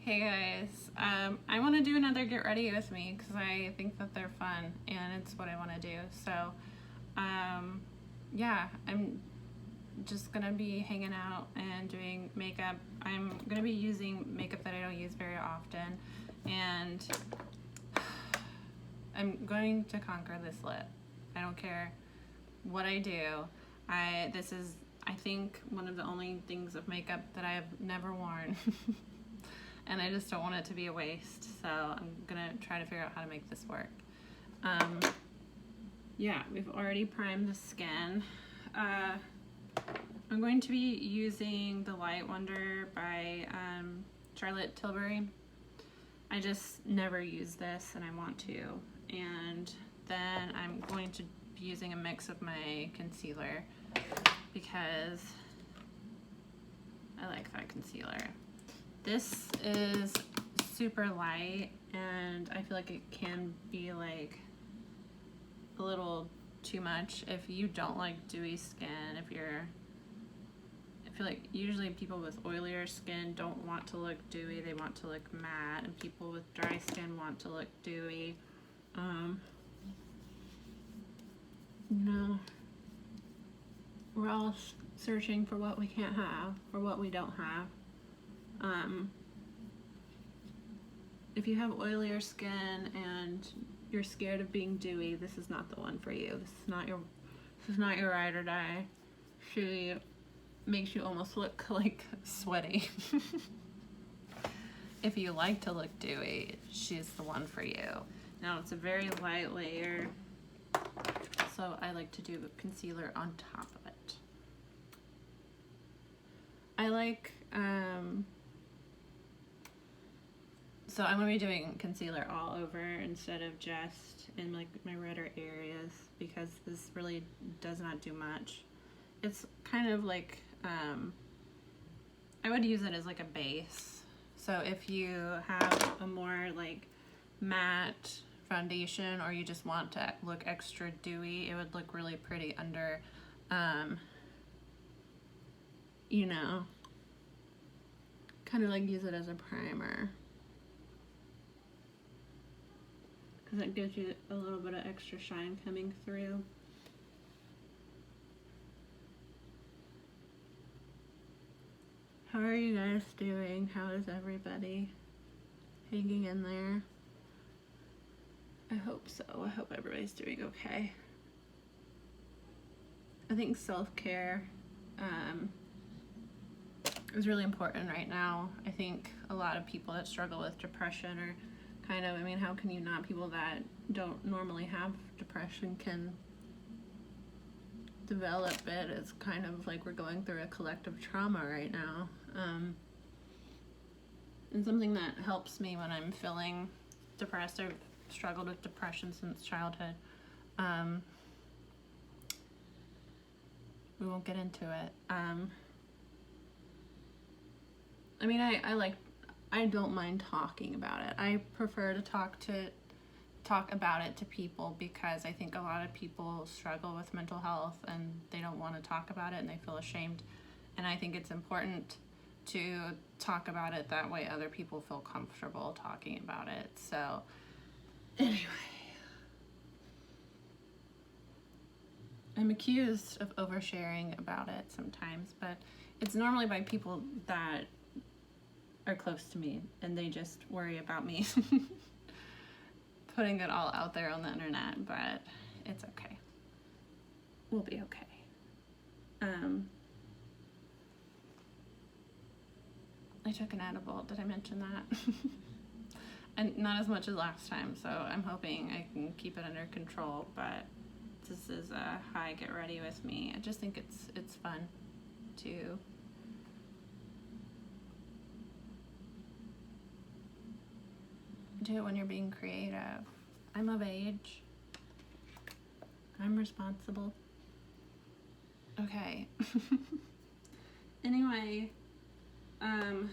Hey guys, I want to do another Get Ready With Me because I think that they're fun and it's what I want to do. So, yeah, I'm just going to be hanging out and doing makeup. I'm going to be using makeup that I don't use very often, and I'm going to conquer this lip. I don't care what I do. This is, I think, one of the only things of makeup that I have never worn. And I just don't want it to be a waste, so I'm gonna try to figure out how to make this work. Yeah, we've already primed the skin. I'm going to be using the Light Wonder by Charlotte Tilbury. I just never use this and I want to. And then I'm going to be using a mix of my concealer because I like that concealer. This is super light and I feel like it can be like a little too much if you don't like dewy skin. I feel like usually people with oilier skin don't want to look dewy, they want to look matte, and people with dry skin want to look dewy. You know, we're all searching for what we can't have or what we don't have. If you have oilier skin and you're scared of being dewy, this is not the one for you. This is not your ride or die. She makes you almost look like sweaty. If you like to look dewy, she's the one for you. Now it's a very light layer, so I like to do concealer on top of it. I like, so I'm going to be doing concealer all over instead of just in like my redder areas because this really does not do much. It's kind of like, I would use it as like a base. So if you have a more like matte foundation or you just want to look extra dewy, it would look really pretty under, you know, kind of like use it as a primer. Because it gives you a little bit of extra shine coming through. How are you guys doing? How is everybody hanging in there? I hope so. I hope everybody's doing okay. I think self-care is really important right now. I think a lot of people that struggle with depression are kind of, I mean, how can you not? People that don't normally have depression can develop it. It's kind of like we're going through a collective trauma right now. And something that helps me when I'm feeling depressed, I've struggled with depression since childhood. We won't get into it. I mean, I don't mind talking about it. I prefer to talk about it to people because I think a lot of people struggle with mental health and they don't want to talk about it and they feel ashamed. And I think it's important to talk about it, that way other people feel comfortable talking about it. So anyway, I'm accused of oversharing about it sometimes, but it's normally by people that are close to me and they just worry about me putting it all out there on the internet, but it's okay. We'll be okay. I took an edible. Did I mention that? And not as much as last time, so I'm hoping I can keep it under control, but this is a high Get Ready With Me. I just think it's fun to do it when you're being creative. I'm of age. I'm responsible. Okay. Anyway, I'm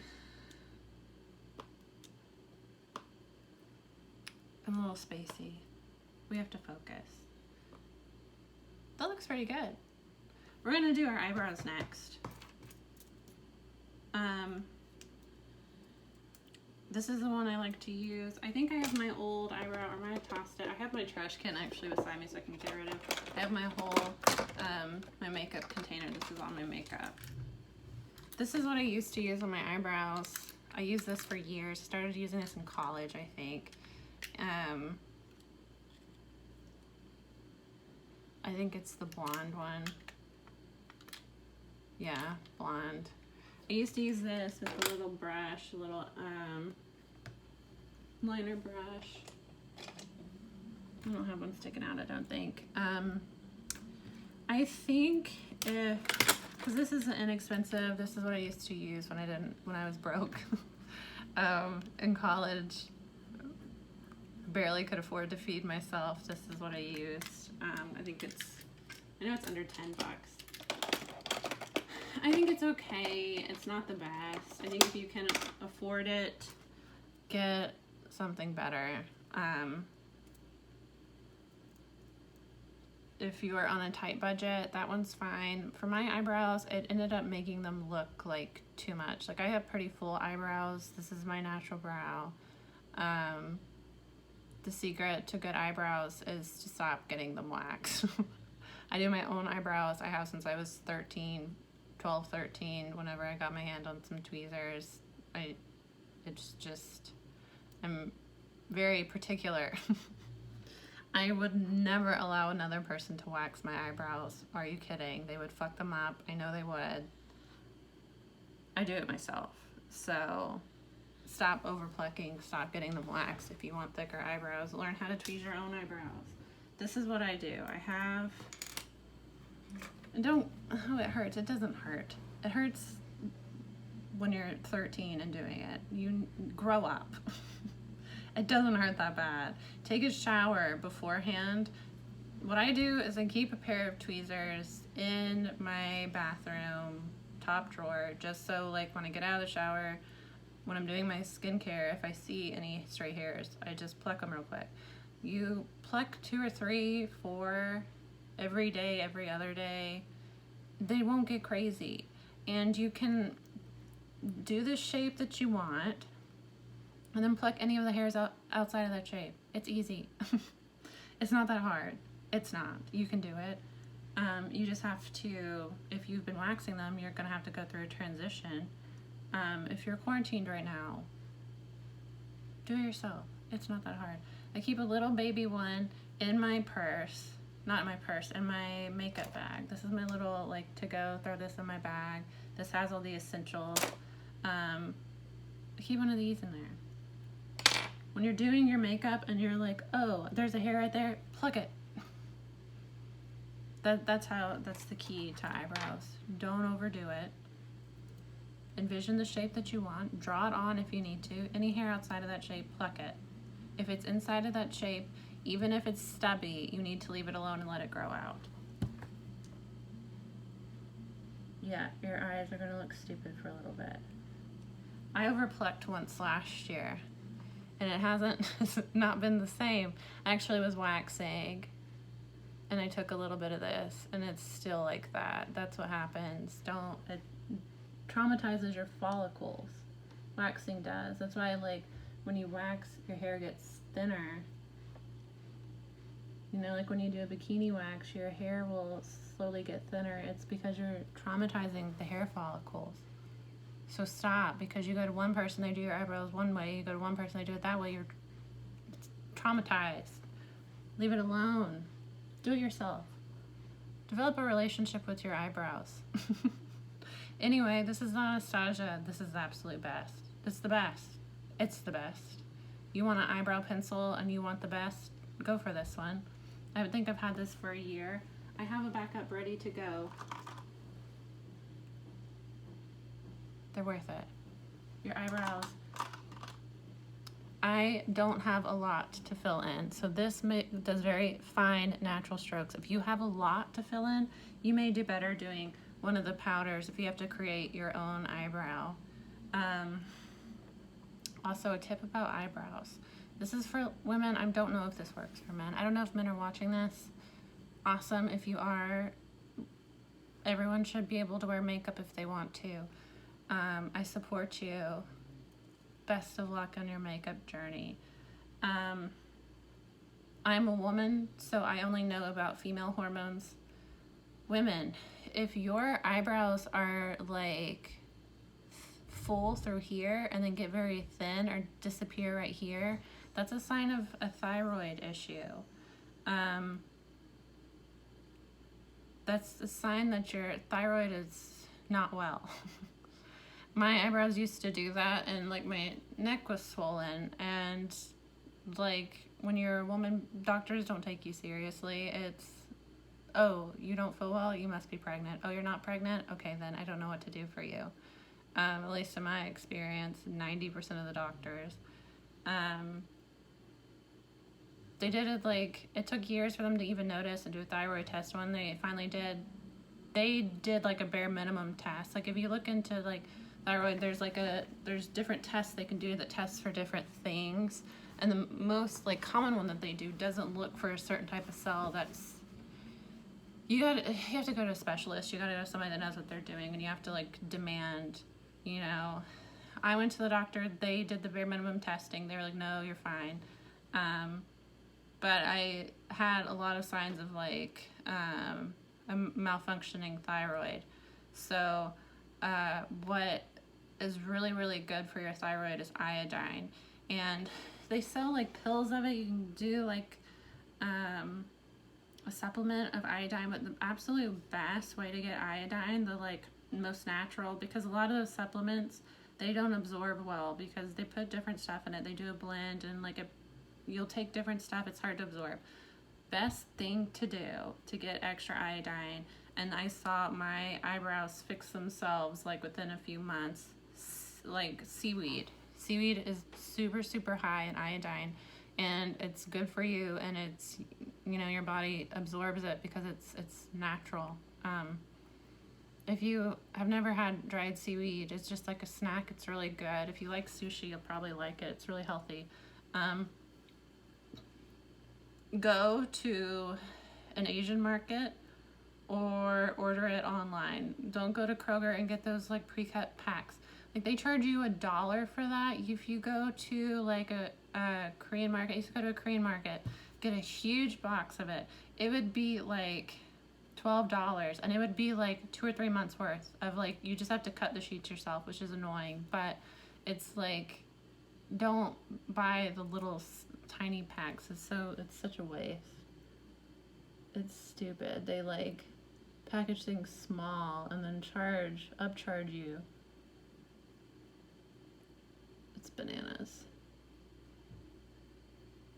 a little spacey. We have to focus. That looks pretty good. We're gonna do our eyebrows next. This is the one I like to use. I think I have my old eyebrow, or I might have tossed it. I have my trash can actually beside me so I can get rid of it. I have my whole, my makeup container. This is all my makeup. This is what I used to use on my eyebrows. I used this for years. Started using this in college, I think. I think it's the blonde one. Yeah, blonde. I used to use this with a little brush, a little liner brush. I don't have one sticking out, I don't think. I think because this is inexpensive, this is what I used to use when I was broke. In college, barely could afford to feed myself. This is what I used. I know it's under 10 bucks. I think it's okay. It's not the best. I think if you can afford it, get something better. If you are on a tight budget, that one's fine. For my eyebrows, it ended up making them look like too much. Like I have pretty full eyebrows. This is my natural brow. The secret to good eyebrows is to stop getting them waxed. I do my own eyebrows. I have since I was 12, 13, whenever I got my hand on some tweezers. I'm very particular. I would never allow another person to wax my eyebrows. Are you kidding? They would fuck them up. I know they would. I do it myself. So stop over plucking, stop getting them waxed. If you want thicker eyebrows, learn how to tweeze your own eyebrows. This is what I do. It hurts. It doesn't hurt. It hurts when you're 13 and doing it. You grow up. It doesn't hurt that bad. Take a shower beforehand. What I do is I keep a pair of tweezers in my bathroom top drawer, just so like when I get out of the shower, when I'm doing my skincare, if I see any stray hairs, I just pluck them real quick. You pluck 2 or 3, 4 every day, every other day. They won't get crazy. And you can do the shape that you want and then pluck any of the hairs outside of that shape. It's easy. It's not that hard. It's not. You can do it. You just have to, if you've been waxing them, you're gonna have to go through a transition. If you're quarantined right now, do it yourself. It's not that hard. I keep a little baby one in my purse. Not in my purse, in my makeup bag. This is my little, like, to go, throw this in my bag. This has all the essentials. I keep one of these in there. When you're doing your makeup and you're like, oh, there's a hair right there, pluck it. That's the key to eyebrows. Don't overdo it. Envision the shape that you want. Draw it on if you need to. Any hair outside of that shape, pluck it. If it's inside of that shape, even if it's stubby, you need to leave it alone and let it grow out. Yeah, your eyes are gonna look stupid for a little bit. I overplucked once last year, and it's not been the same. I actually was waxing, and I took a little bit of this, and it's still like that. That's what happens. It traumatizes your follicles. Waxing does. That's why, like, when you wax, your hair gets thinner. You know, like when you do a bikini wax, your hair will slowly get thinner. It's because you're traumatizing the hair follicles. So stop, because you go to one person, they do your eyebrows one way, you go to one person, they do it that way, you're traumatized. Leave it alone. Do it yourself. Develop a relationship with your eyebrows. Anyway, this is not Anastasia. This is the absolute best. It's the best. It's the best. You want an eyebrow pencil and you want the best? Go for this one. I think I've had this for a year. I have a backup ready to go. They're worth it. Your eyebrows. I don't have a lot to fill in, so this does very fine natural strokes. If you have a lot to fill in, you may do better doing one of the powders if you have to create your own eyebrow. Also, a tip about eyebrows. This is for women. I don't know if this works for men. I don't know if men are watching this. Awesome if you are. Everyone should be able to wear makeup if they want to. I support you. best of luck on your makeup journey. I'm a woman, so I only know about female hormones. Women, if your eyebrows are like full through here and then get very thin or disappear right here, that's a sign of a thyroid issue. That's a sign that your thyroid is not well. My eyebrows used to do that, and like my neck was swollen, and like when you're a woman, doctors don't take you seriously. It's, oh, you don't feel well, you must be pregnant. Oh, you're not pregnant? Okay, then I don't know what to do for you. At least in my experience, 90% of the doctors. They did it like, it took years for them to even notice and do a thyroid test. When they finally did, they did like a bare minimum test. Like if you look into like thyroid, there's different tests they can do that test for different things. And the most like common one that they do doesn't look for a certain type of cell. That's, you have to go to a specialist. You gotta go to somebody that knows what they're doing, and you have to like demand, you know. I went to the doctor, they did the bare minimum testing. They were like, no, you're fine. But I had a lot of signs of like a malfunctioning thyroid. So what is really, really good for your thyroid is iodine. And they sell like pills of it. You can do like a supplement of iodine, but the absolute best way to get iodine, the like most natural, because a lot of those supplements, they don't absorb well because they put different stuff in it. They do a blend, and like you'll take different stuff, it's hard to absorb. Best thing to do to get extra iodine, and I saw my eyebrows fix themselves like within a few months, like seaweed. Seaweed is super, super high in iodine, and it's good for you, and it's, you know, your body absorbs it because it's natural. If you have never had dried seaweed, it's just like a snack. It's really good. If you like sushi, you'll probably like it. It's really healthy. Go to an Asian market or order it online. Don't go to Kroger and get those like pre-cut packs. Like they charge you $1 for that. If you go to like a Korean market, you used to go to a Korean market, get a huge box of it. It would be like $12, and it would be like 2 or 3 months worth of like, you just have to cut the sheets yourself, which is annoying, but it's like, don't buy the little tiny packs. It's such a waste. It's stupid. They like package things small and then upcharge you. It's bananas.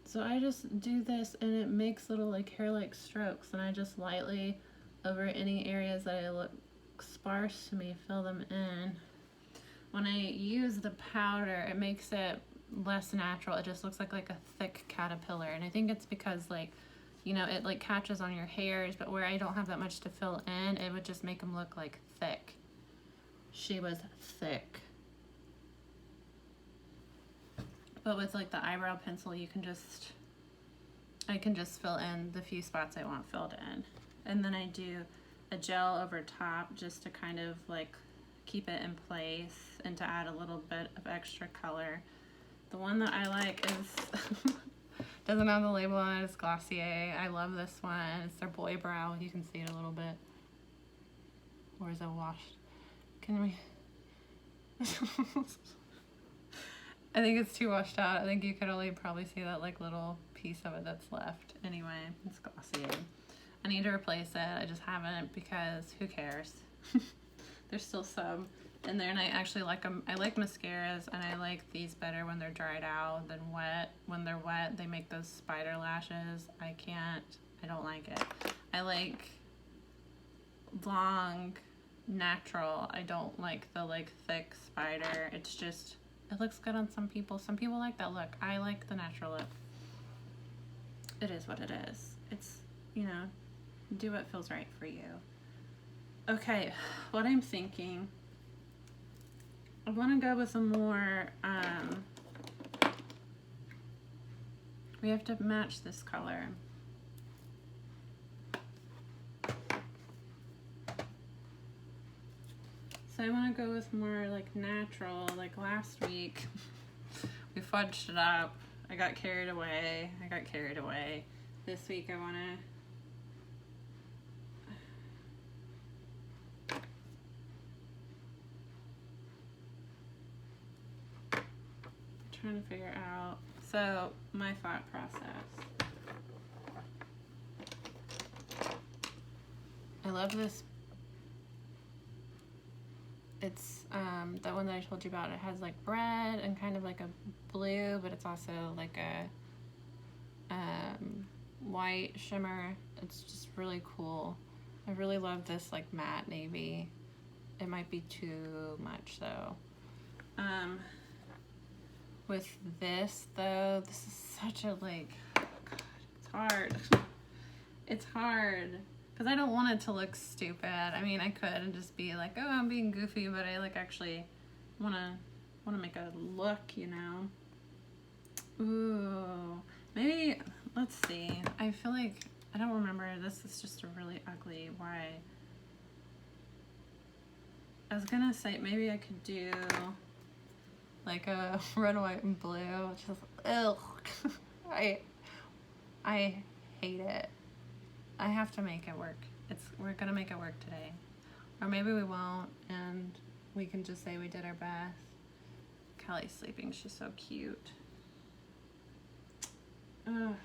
So I just do this, and it makes little like hair-like strokes, and I just lightly over any areas that I look sparse to me, fill them in. When I use the powder, it makes it less natural. It just looks like a thick caterpillar, and I think it's because like, you know, it like catches on your hairs, but where I don't have that much to fill in, it would just make them look like thick. She was thick. But with like the eyebrow pencil, I can just fill in the few spots I want filled in. And then I do a gel over top just to kind of like keep it in place and to add a little bit of extra color. The one that I like is, doesn't have the label on it, it's Glossier. I love this one. It's their boy brow. You can see it a little bit. Or is it washed? Can we? I think it's too washed out. I think you could only probably see that like little piece of it that's left. Anyway, it's Glossier. I need to replace it. I just haven't because who cares? There's still some in there, and I actually like them. I like mascaras, and I like these better when they're dried out than wet. When they're wet, they make those spider lashes. I don't like it. I like long, natural. I don't like the like thick spider. It's just, it looks good on some people. Some people like that look. I like the natural look. It is what it is. It's, you know, do what feels right for you. Okay, what I'm thinking, I want to go with a more, we have to match this color. So I want to go with more like natural, like last week. fudged it up. I got carried away. This week I want to... Trying to figure out. So, my thought process. I love this. It's that one that I told you about. It has like red and kind of like a blue, but it's also like a white shimmer. It's just really cool. I really love this like matte navy. It might be too much though. With this though, this is such a like, oh God, it's hard. It's hard. Because I don't want it to look stupid. I mean, I could and just be like, oh, I'm being goofy, but I like actually want to make a look, you know. Ooh, maybe, let's see. I feel like, I don't remember, this is just a really ugly, why? I was gonna say, maybe I could do like a red, white, and blue, just, ugh. I hate it. I have to make it work. We're gonna make it work today. Or maybe we won't, and we can just say we did our best. Kelly's sleeping, she's so cute. Ugh.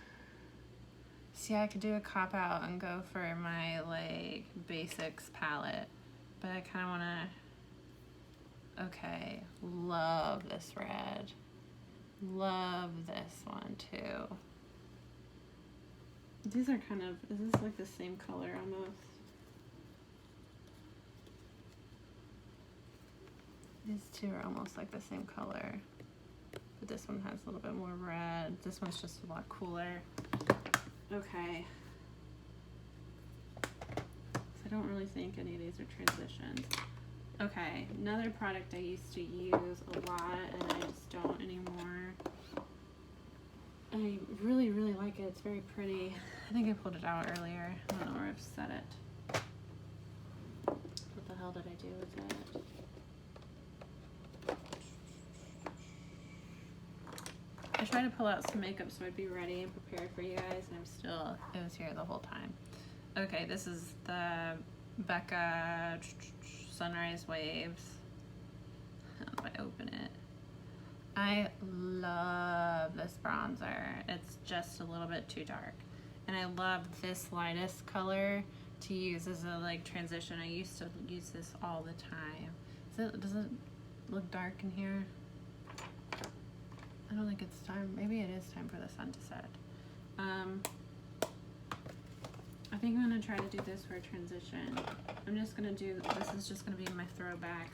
See, I could do a cop-out and go for my, like, basics palette. But I kind of want to... Okay, love this red. Love this one, too. These are kind of, is this like the same color almost? These two are almost like the same color. But this one has a little bit more red. This one's just a lot cooler. Okay. I don't really think any of these are transitions. Okay, another product I used to use a lot and I just don't anymore. I really, really like it. It's very pretty. I think I pulled it out earlier. I don't know where I've set it. What the hell did I do with it? I tried to pull out some makeup so I'd be ready and prepared for you guys, and it was here the whole time. Okay, this is the Becca Sunrise Waves. How do I open it? I love this bronzer. It's just a little bit too dark. And I love this lightest color to use as a like transition. I used to use this all the time. Does it look dark in here? I don't think it's time. Maybe it is time for the sun to set. I think I'm gonna try to do this for a transition. I'm just gonna do, this is just gonna be my throwback.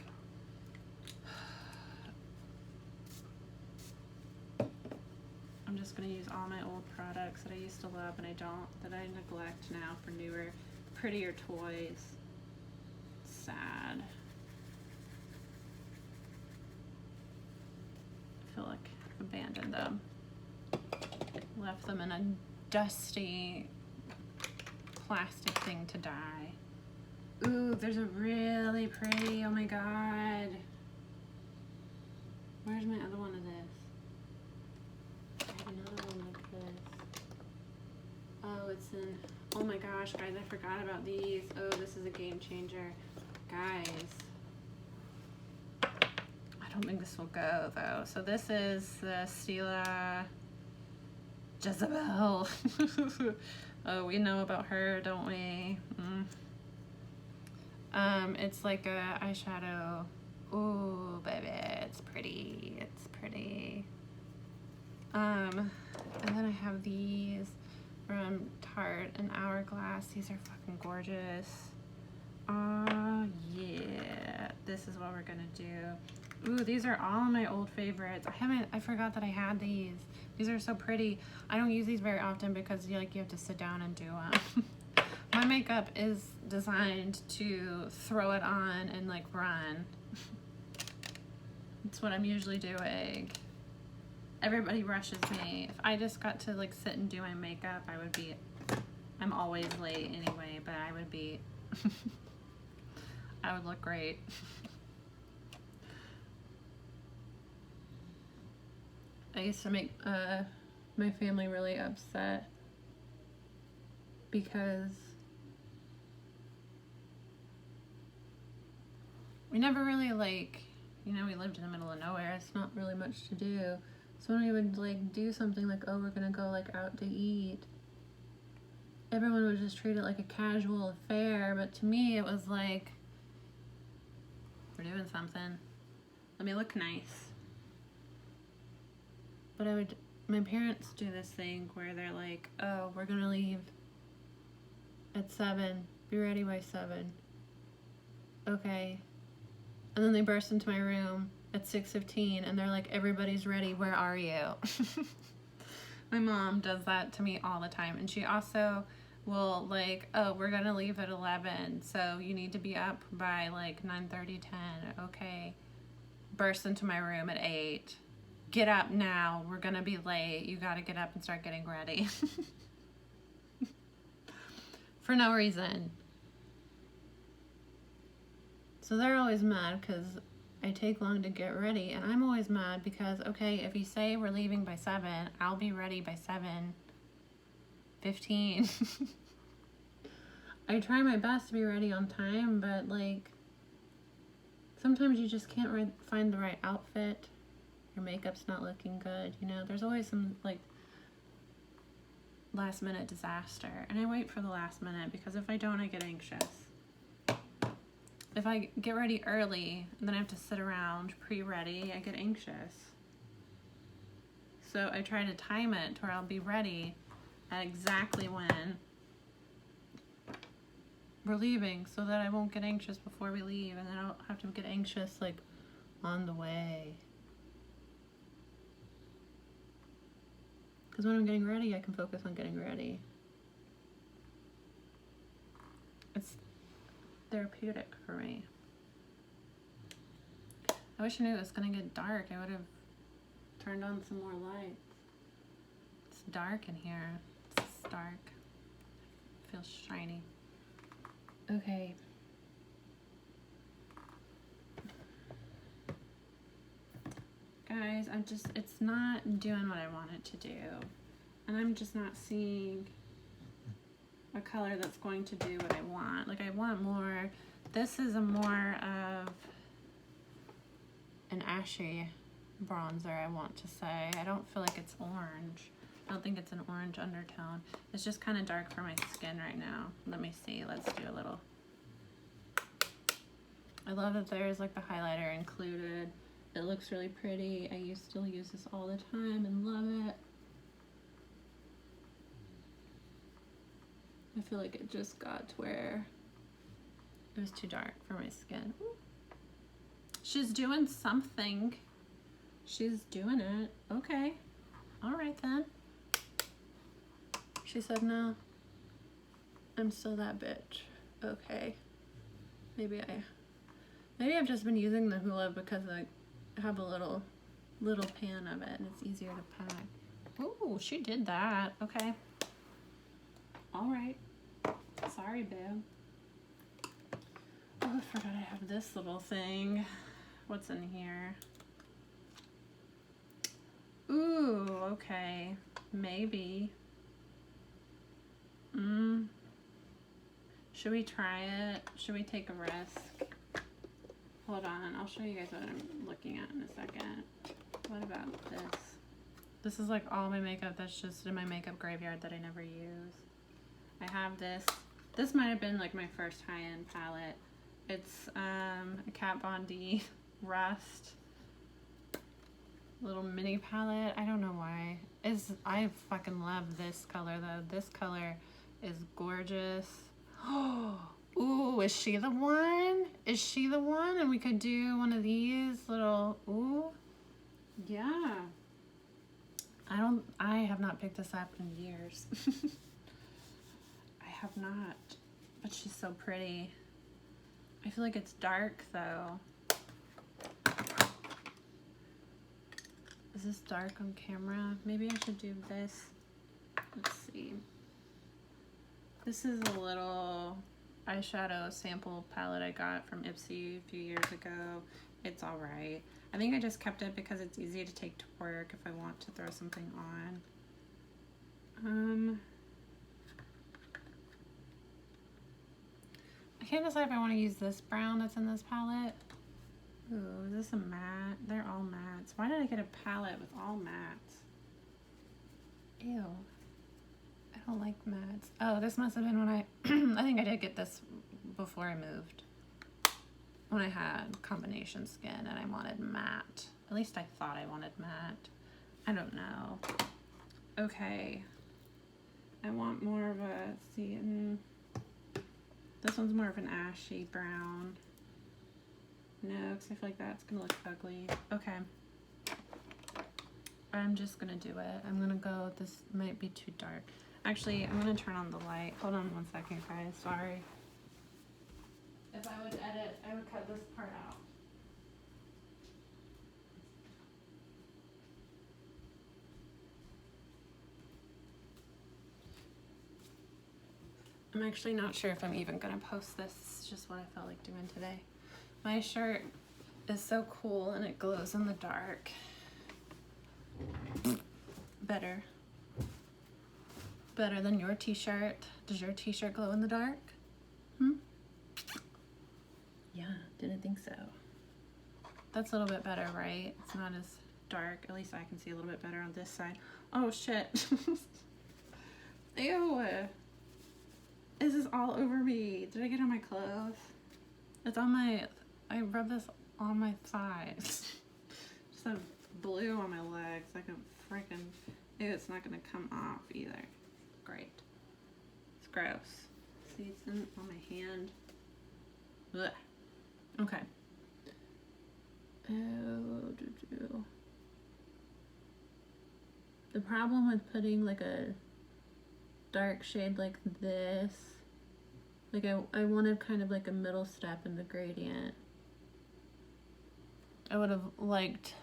I'm just gonna use all my old products that I used to love and that I neglect now for newer, prettier toys. Sad. I feel like I've abandoned them. Left them in a dusty plastic thing to die. Ooh, there's a really pretty, oh my god. Where's my other one of this? I have another one like this. Oh, it's in, oh my gosh, guys, I forgot about these. Oh, this is a game changer. Guys. I don't think this will go, though. So this is the Stila Jezebel. Oh, we know about her, don't we? It's like a eyeshadow. Ooh, baby, it's pretty. It's pretty. And then I have these from Tarte and Hourglass. These are fucking gorgeous. Oh, yeah. This is what we're gonna do. Ooh, these are all my old favorites. I forgot that I had these. These are so pretty. I don't use these very often because you have to sit down and do them. My makeup is designed to throw it on and like run. That's what I'm usually doing. Everybody rushes me. If I just got to like sit and do my makeup, I'm always late anyway, but I would be, I would look great. I used to make my family really upset because we never really, like, you know, we lived in the middle of nowhere. It's not really much to do. So when we would, like, do something like, oh, we're gonna go, like, out to eat, everyone would just treat it like a casual affair. But to me, it was like, we're doing something. Let me look nice. But my parents do this thing where they're like, oh, we're gonna leave at 7. Be ready by 7. Okay. And then they burst into my room at 6:15 and they're like, everybody's ready, where are you? My mom does that to me all the time. And she also will, like, oh, we're gonna leave at 11, so you need to be up by like 9:30, 10. Okay. Burst into my room at 8. Get up now, we're gonna be late. You gotta get up and start getting ready. For no reason. So they're always mad because I take long to get ready, and I'm always mad because, okay, if you say we're leaving by 7, I'll be ready by 7:15. I try my best to be ready on time, but, like, sometimes you just can't find the right outfit. Your makeup's not looking good, you know? There's always some, like, last minute disaster, and I wait for the last minute because if I don't, I get anxious. If I get ready early and then I have to sit around pre-ready, I get anxious. So I try to time it to where I'll be ready at exactly when we're leaving so that I won't get anxious before we leave, and then I don't have to get anxious, like, on the way. Because when I'm getting ready, I can focus on getting ready. It's therapeutic for me. I wish I knew it was gonna get dark. I would have turned on some more lights. It's dark in here. It's dark. It feels shiny. Okay. Guys, it's not doing what I want it to do. And I'm just not seeing a color that's going to do what I want. Like, I want more, this is a more of an ashy bronzer, I want to say. I don't feel like it's orange. I don't think it's an orange undertone. It's just kind of dark for my skin right now. Let me see, let's do a little. I love that there's, like, the highlighter included. It looks really pretty. I still use this all the time and love it. I feel like it just got to where it was too dark for my skin. She's doing something. She's doing it. Okay. All right then. She said no. I'm still that bitch. Okay. Maybe I've just been using the hula because I have a little pan of it and it's easier to pack. Ooh, she did that. Okay. All right. Sorry, babe. Oh, I forgot I have this little thing. What's in here? Ooh, okay. Maybe. Should we try it? Should we take a risk? Hold on, I'll show you guys what I'm looking at in a second. What about this? This is like all my makeup that's just in my makeup graveyard that I never use. I have this. This might have been like my first high-end palette. It's a Kat Von D Rust little mini palette. I don't know why. I fucking love this color though. This color is gorgeous. Ooh, is she the one? Is she the one? And we could do one of these little, ooh. Yeah. I have not picked this up in years. I have not, but she's so pretty. I feel like it's dark though. Is this dark on camera? Maybe I should do this. Let's see. This is a little eyeshadow sample palette I got from Ipsy a few years ago. It's alright. I think I just kept it because it's easy to take to work if I want to throw something on. I can't decide if I want to use this brown that's in this palette. Ooh, is this a matte? They're all mattes. Why did I get a palette with all mattes? Ew. I don't like mattes. Oh, this must have been when I I think I did get this before I moved. When I had combination skin and I wanted matte. At least I thought I wanted matte. I don't know. Okay. I want more of a, see, this one's more of an ashy brown. No, because I feel like that's gonna look ugly. Okay. I'm just gonna do it. I'm gonna go, this might be too dark. Actually, I'm gonna turn on the light. Hold on one second, guys, sorry. If I would edit, I would cut this part out. I'm actually not sure if I'm even gonna post this. It's just what I felt like doing today. My shirt is so cool and it glows in the dark. Better. Better than your t-shirt. Does your t-shirt glow in the dark? Yeah, didn't think so. That's a little bit better, right? It's not as dark. At least I can see a little bit better on this side. Oh shit. Ew. This is all over me. Did I get on my clothes? It's on my, I rubbed this on my thighs. Just have blue on my legs. Like a freaking, ew, it's not gonna come off either. Great. It's gross. See, it's on my hand. Ugh. Okay. Oh, the problem with putting like a dark shade like this, like I wanted kind of like a middle step in the gradient. I would have liked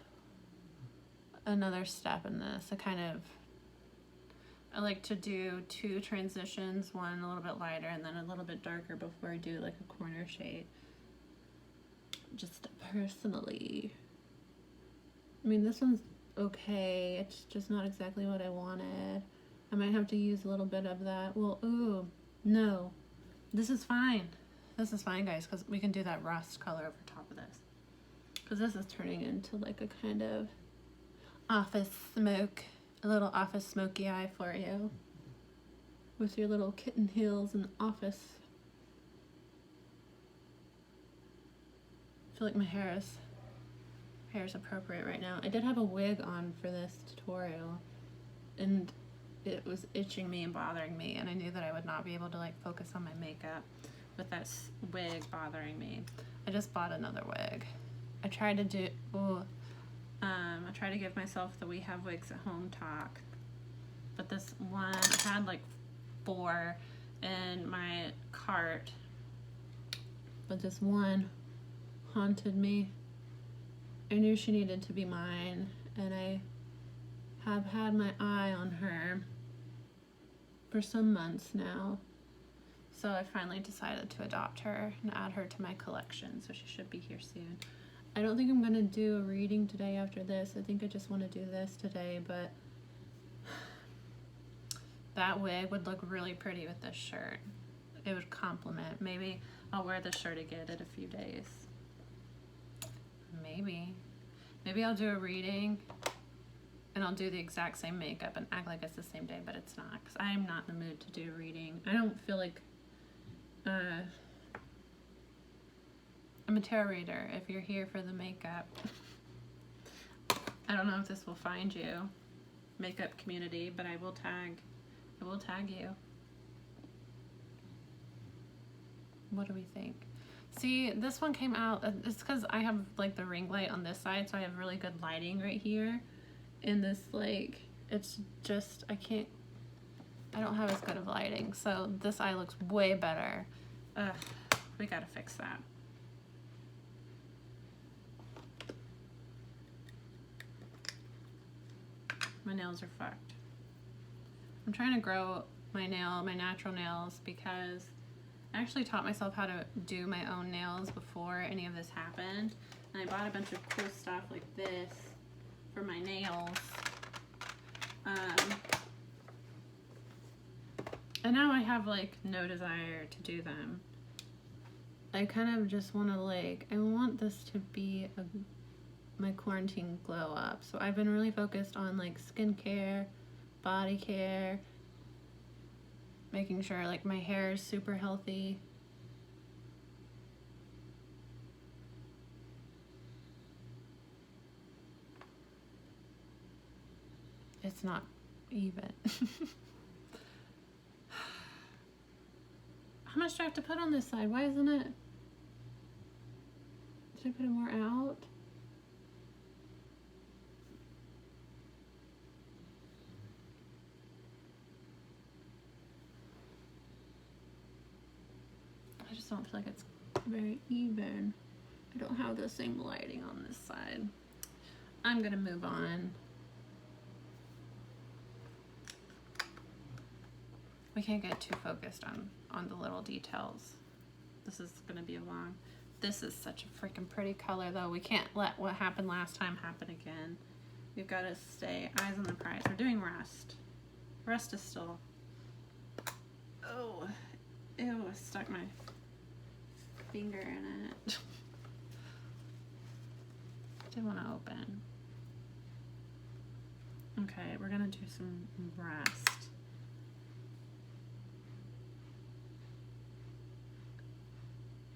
another step in this. I like to do two transitions, one a little bit lighter and then a little bit darker before I do like a corner shade. Just personally. I mean, this one's okay. It's just not exactly what I wanted. I might have to use a little bit of that. Well, ooh, no. This is fine. This is fine, guys, because we can do that rust color over top of this. Because this is turning into like a kind of office smoke, a little office smoky eye for you. With your little kitten heels in the office. I feel like my hair is appropriate right now. I did have a wig on for this tutorial and it was itching me and bothering me, and I knew that I would not be able to like focus on my makeup with that wig bothering me. I just bought another wig. I tried to do, I tried to give myself the we have wigs at home talk, but this one, I had like 4 in my cart, but this one haunted me. I knew she needed to be mine, and I have had my eye on her for some months now. So I finally decided to adopt her and add her to my collection, so she should be here soon. I don't think I'm gonna do a reading today after this. I think I just want to do this today, but that wig would look really pretty with this shirt. It would complement. Maybe I'll wear this shirt again in a few days. Maybe I'll do a reading and I'll do the exact same makeup and act like it's the same day, but it's not, because I'm not in the mood to do a reading. I don't feel like I'm a tarot reader if you're here for the makeup. I don't know if this will find you, makeup community, but I will tag you. What do we think? See, this one came out, it's because I have like the ring light on this side, so I have really good lighting right here. And this, like, it's just, I don't have as good of lighting, so this eye looks way better. Ugh, we gotta fix that. My nails are fucked. I'm trying to grow my natural nails, because I actually taught myself how to do my own nails before any of this happened, And I bought a bunch of cool stuff like this for my nails. And now I have like no desire to do them. I kind of just want to like, I want this to be my quarantine glow up. So I've been really focused on like skincare, body care, making sure like my hair is super healthy. It's not even. How much do I have to put on this side? Why isn't it? Should I put it more out? I just don't feel like it's very even. I don't have the same lighting on this side. I'm gonna move on. We can't get too focused on the little details. This is gonna be a long. This is such a freaking pretty color though. We can't let what happened last time happen again. We've got to stay eyes on the prize. We're doing rust. Rust is still. Oh, ew! I stuck my finger in it. Didn't want to open. Okay, we're gonna do some rust.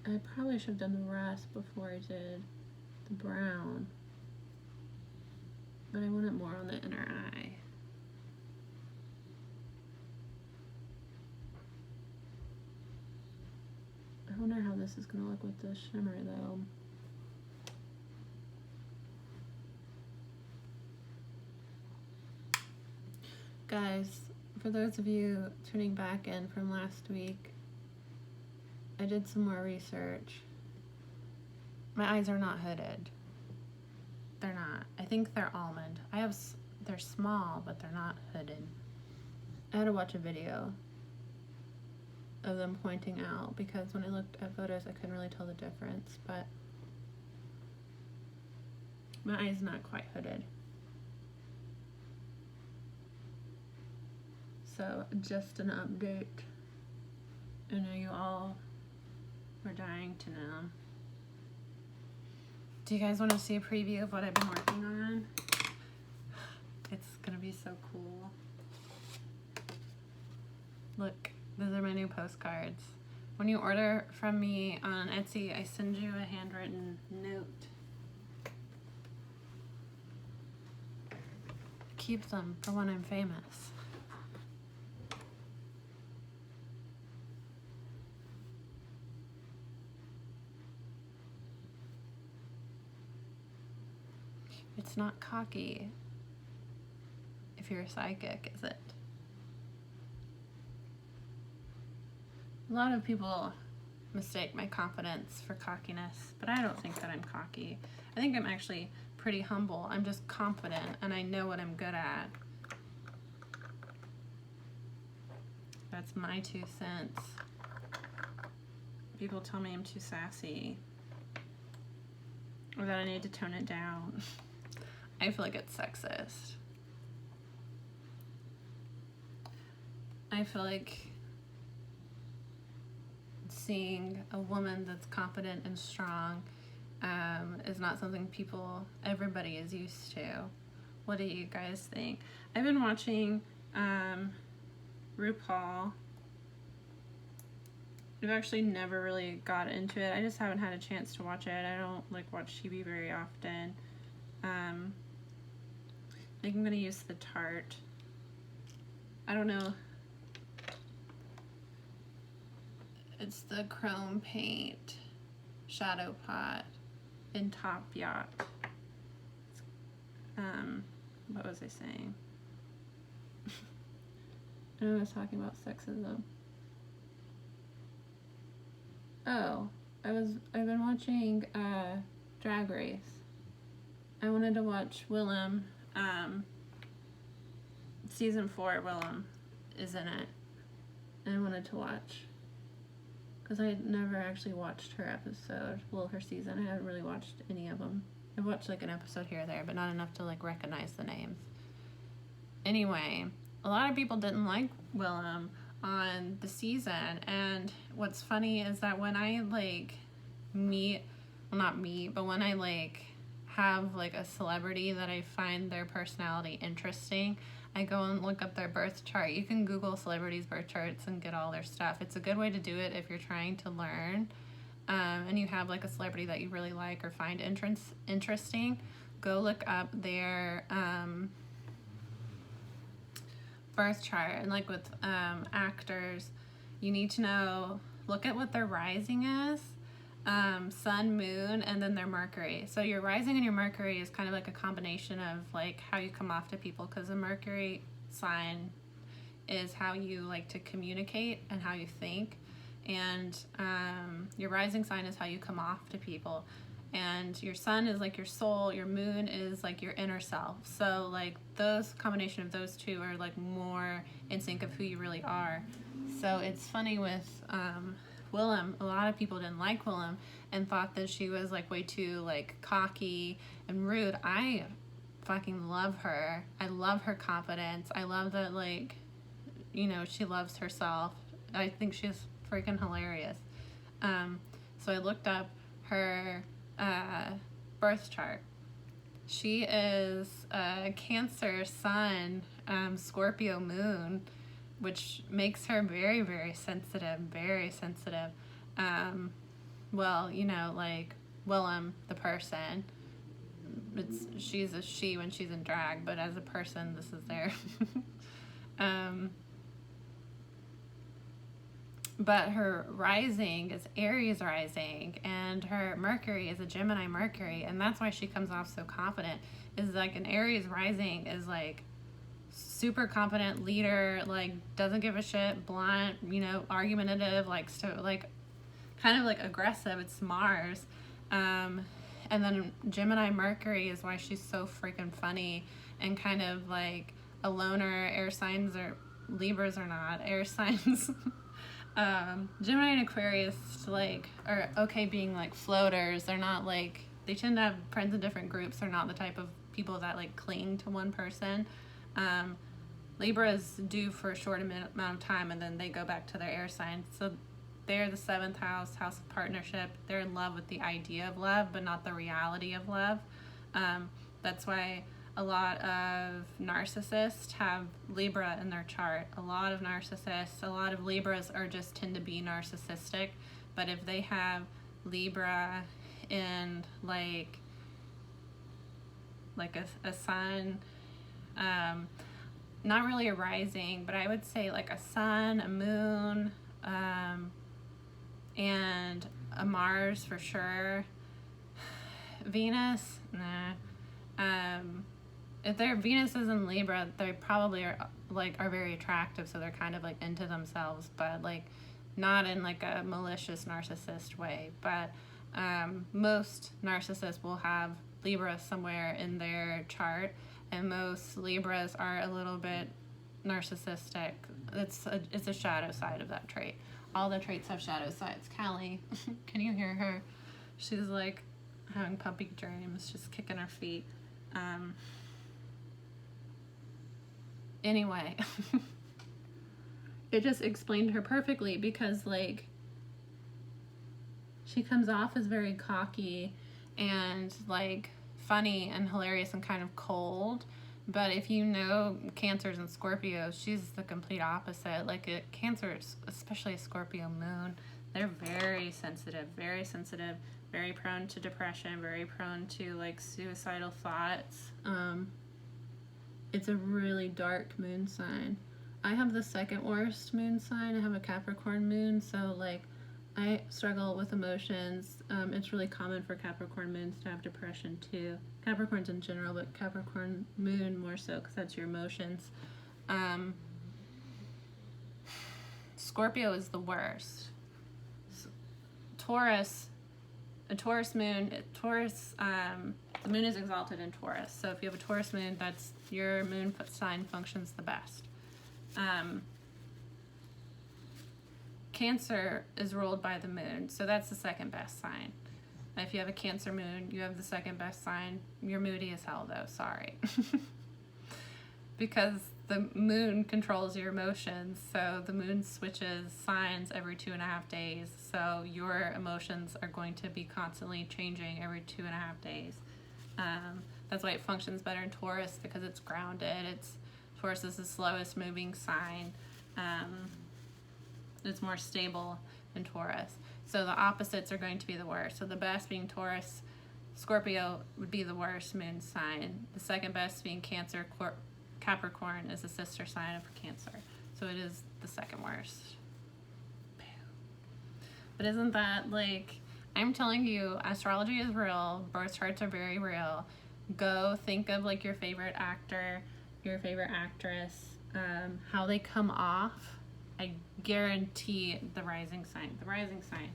I probably should have done the rust before I did the brown, but I want it more on the inner eye. I wonder how this is gonna look with the shimmer though. Guys, for those of you tuning back in from last week, I did some more research. My eyes are not hooded. They're not. I think they're almond. They're small, but they're not hooded. I had to watch a video of them pointing out because when I looked at photos, I couldn't really tell the difference, but my eye's not quite hooded. So just an update. I know you all were dying to know. Do you guys want to see a preview of what I've been working on? It's gonna be so cool. Look, those are my new postcards. When you order from me on Etsy, I send you a handwritten note. Keep them for when I'm famous. It's not cocky if you're a psychic, is it? A lot of people mistake my confidence for cockiness, but I don't think that I'm cocky. I think I'm actually pretty humble. I'm just confident and I know what I'm good at. That's my 2 cents. People tell me I'm too sassy or that I need to tone it down. I feel like it's sexist. I feel like seeing a woman that's confident and strong is not something everybody is used to. What do you guys think? I've been watching RuPaul. I've actually never really got into it. I just haven't had a chance to watch it. I don't like watch TV very often. I think I'm gonna use the Tarte. I don't know. It's the chrome paint shadow pot in Top Yacht. What was I saying? I was talking about sexism. Oh, I've been watching Drag Race. I wanted to watch Willem. Season 4, Willem is in it. And I wanted to watch because I never actually watched her episode. Well, her season. I haven't really watched any of them. I've watched like an episode here or there, but not enough to like recognize the names. Anyway, a lot of people didn't like Willem on the season, and what's funny is that when I like not meet, but when I like have like a celebrity that I find their personality interesting, I go and look up their birth chart. You can Google celebrities' birth charts and get all their stuff. It's a good way to do it if you're trying to learn, and you have like a celebrity that you really like or find interesting. Go look up their birth chart. And like with actors, you need to look at what their rising is, sun, moon, and then their Mercury. So your rising and your Mercury is kind of like a combination of like how you come off to people, because the Mercury sign is how you like to communicate and how you think, and your rising sign is how you come off to people, and your sun is like your soul, your moon is like your inner self. So like those combination of those two are like more in sync of who you really are. So it's funny with Willem, a lot of people didn't like Willem and thought that she was like way too like cocky and rude. I fucking love her. I love her confidence. I love that, like, you know, she loves herself. I think she's freaking hilarious. So I looked up her birth chart. She is a Cancer sun, Scorpio moon, which makes her very, very sensitive, very sensitive. Well, you know, like Willem, the person, she's a she when she's in drag, but as a person, this is there. But her rising is Aries rising, and her Mercury is a Gemini Mercury, and that's why she comes off so confident. Is like an Aries rising is like super confident leader, like doesn't give a shit, blunt, you know, argumentative, like so, like kind of like aggressive. It's Mars. And then Gemini Mercury is why she's so freaking funny and kind of like a loner. Air signs or Libras are not air signs. Gemini and Aquarius like are okay being like floaters. They're not like, they tend to have friends in different groups. They're not the type of people that like cling to one person. Libras do for a short amount of time, and then they go back to their air sign. So they're the 7th house of partnership. They're in love with the idea of love, but not the reality of love. That's why a lot of narcissists have Libra in their chart. A lot of Libras are just tend to be narcissistic. But if they have Libra in like a sun, not really a rising, but I would say like a sun, a moon, and a Mars for sure. Venus, nah. If their Venus is in Libra, they probably are very attractive, so they're kind of like into themselves, but like not in like a malicious narcissist way. But most narcissists will have Libra somewhere in their chart, and most Libras are a little bit narcissistic. It's a shadow side of that trait. All the traits have shadow sides. Callie, can you hear her? She's like having puppy dreams, just kicking her feet. Anyway, it just explained her perfectly, because like she comes off as very cocky and like funny and hilarious and kind of cold. But if you know Cancers and Scorpios, she's the complete opposite. Like Cancers, especially a Scorpio moon, they're very sensitive, very prone to depression, very prone to like suicidal thoughts. It's a really dark moon sign. I have the second worst moon sign. I have a Capricorn moon, so like I struggle with emotions. It's really common for Capricorn moons to have depression too. Capricorns in general, but Capricorn moon more so, because that's your emotions. Scorpio is the worst. Taurus, a Taurus moon, the moon is exalted in Taurus. So if you have a Taurus moon, that's your moon sign functions the best. Cancer is ruled by the moon, so that's the second best sign. If you have a Cancer moon, you have the second best sign. You're moody as hell, though. Sorry. Because the moon controls your emotions, so the moon switches signs every 2.5 days. So your emotions are going to be constantly changing every 2.5 days. That's why it functions better in Taurus, because it's grounded. Taurus is the slowest moving sign. It's more stable than Taurus. So the opposites are going to be the worst. So the best being Taurus, Scorpio would be the worst moon sign. The second best being Cancer, Capricorn is the sister sign of Cancer. So it is the second worst. But isn't that like, I'm telling you, astrology is real. Birth charts are very real. Go think of like your favorite actor, your favorite actress, how they come off. I guarantee the rising sign. The rising sign.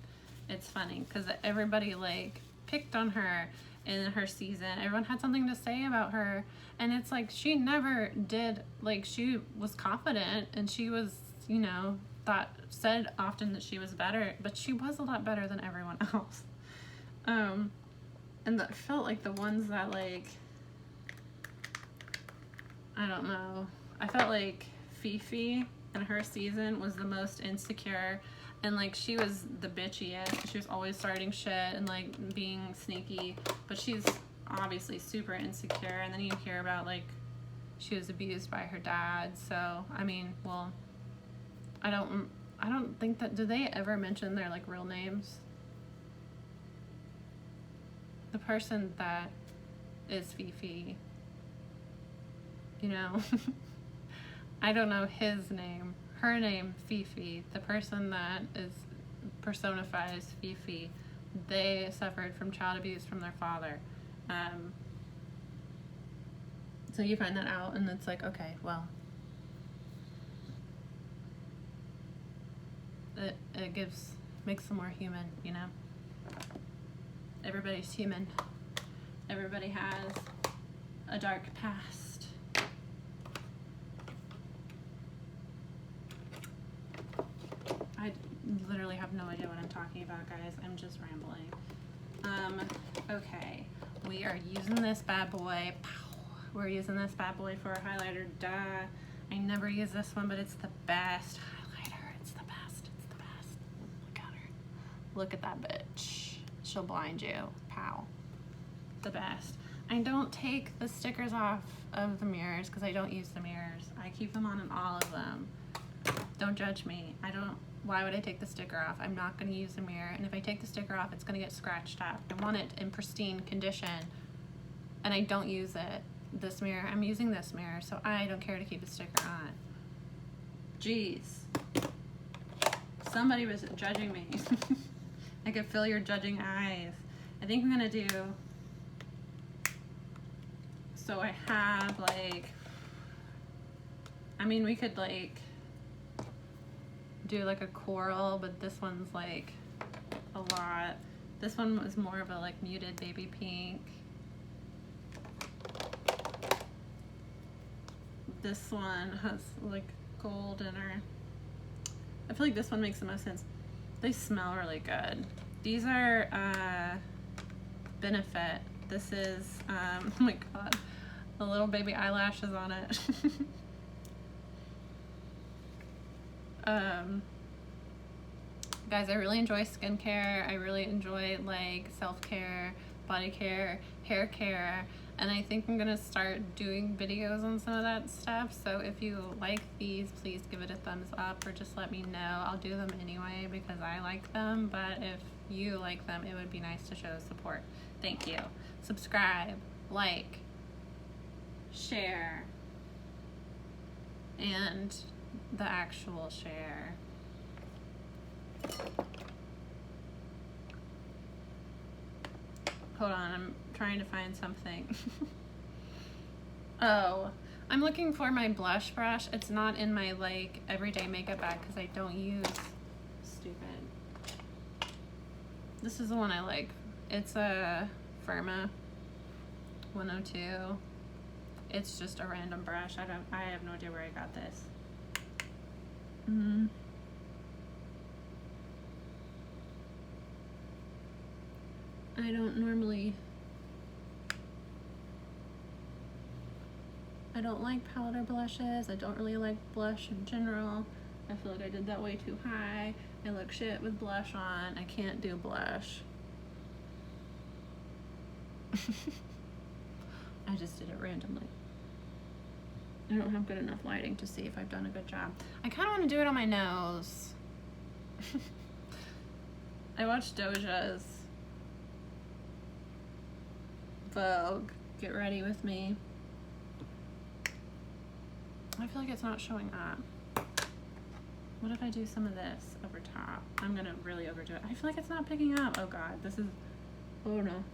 It's funny because everybody like picked on her in her season. Everyone had something to say about her, and it's like she never did. Like, she was confident and she was, you know, said often that she was better, but she was a lot better than everyone else. And that felt like the ones that, like, I don't know. I felt like Fifi in her season was the most insecure, and like she was the bitchiest. She was always starting shit and like being sneaky, but she's obviously super insecure. And then you hear about like she was abused by her dad. So I mean, well, I don't think that, do they ever mention their like real names? The person that is Fifi, you know, I don't know his name. Her name, Fifi. The person that personifies Fifi, they suffered from child abuse from their father. So you find that out, and it's like, okay, well, it makes them more human, you know? Everybody's human. Everybody has a dark past. I literally have no idea what I'm talking about, guys. I'm just rambling. Okay. We are using this bad boy. We're using this bad boy for a highlighter. Duh. I never use this one, but it's the best highlighter. It's the best. It's the best. Look at her. Look at that bitch. She'll blind you. Pow. The best. I don't take the stickers off of the mirrors because I don't use the mirrors. I keep them on in all of them. Don't judge me. Why would I take the sticker off? I'm not going to use the mirror, and if I take the sticker off, it's going to get scratched up. I want it in pristine condition, and I don't use it. This mirror, I'm using this mirror, so I don't care to keep the sticker on. Jeez. Somebody was judging me. I could feel your judging eyes. I think I'm going to do, so I have like, I mean, we could like do like a coral, but this one's like a lot. This one was more of a like muted baby pink. This one has like gold in her. I feel like this one makes the most sense. They smell really good. These are Benefit. This is oh my god, the little baby eyelashes on it. Guys, I really enjoy skincare. I really enjoy like self-care, body care, hair care, and I think I'm gonna start doing videos on some of that stuff. So if you like these, please give it a thumbs up or just let me know. I'll do them anyway because I like them, but if you like them, it would be nice to show support. Thank you. Subscribe, like, share, and the actual share. Hold on, I'm trying to find something. Oh, I'm looking for my blush brush. It's not in my like everyday makeup bag because I don't use. Stupid. This is the one I like. It's a Firma 102. It's just a random brush. I have no idea where I got this. I don't normally, I don't like powder blushes. I don't really like blush in general. I feel like I did that way too high. I look shit with blush on. I can't do blush. I just did it randomly. I don't have good enough lighting to see if I've done a good job. I kind of want to do it on my nose. I watched Doja's Vogue, Get Ready With Me. I feel like it's not showing up. What if I do some of this over top? I'm gonna really overdo it. I feel like it's not picking up. Oh God, this is, oh no.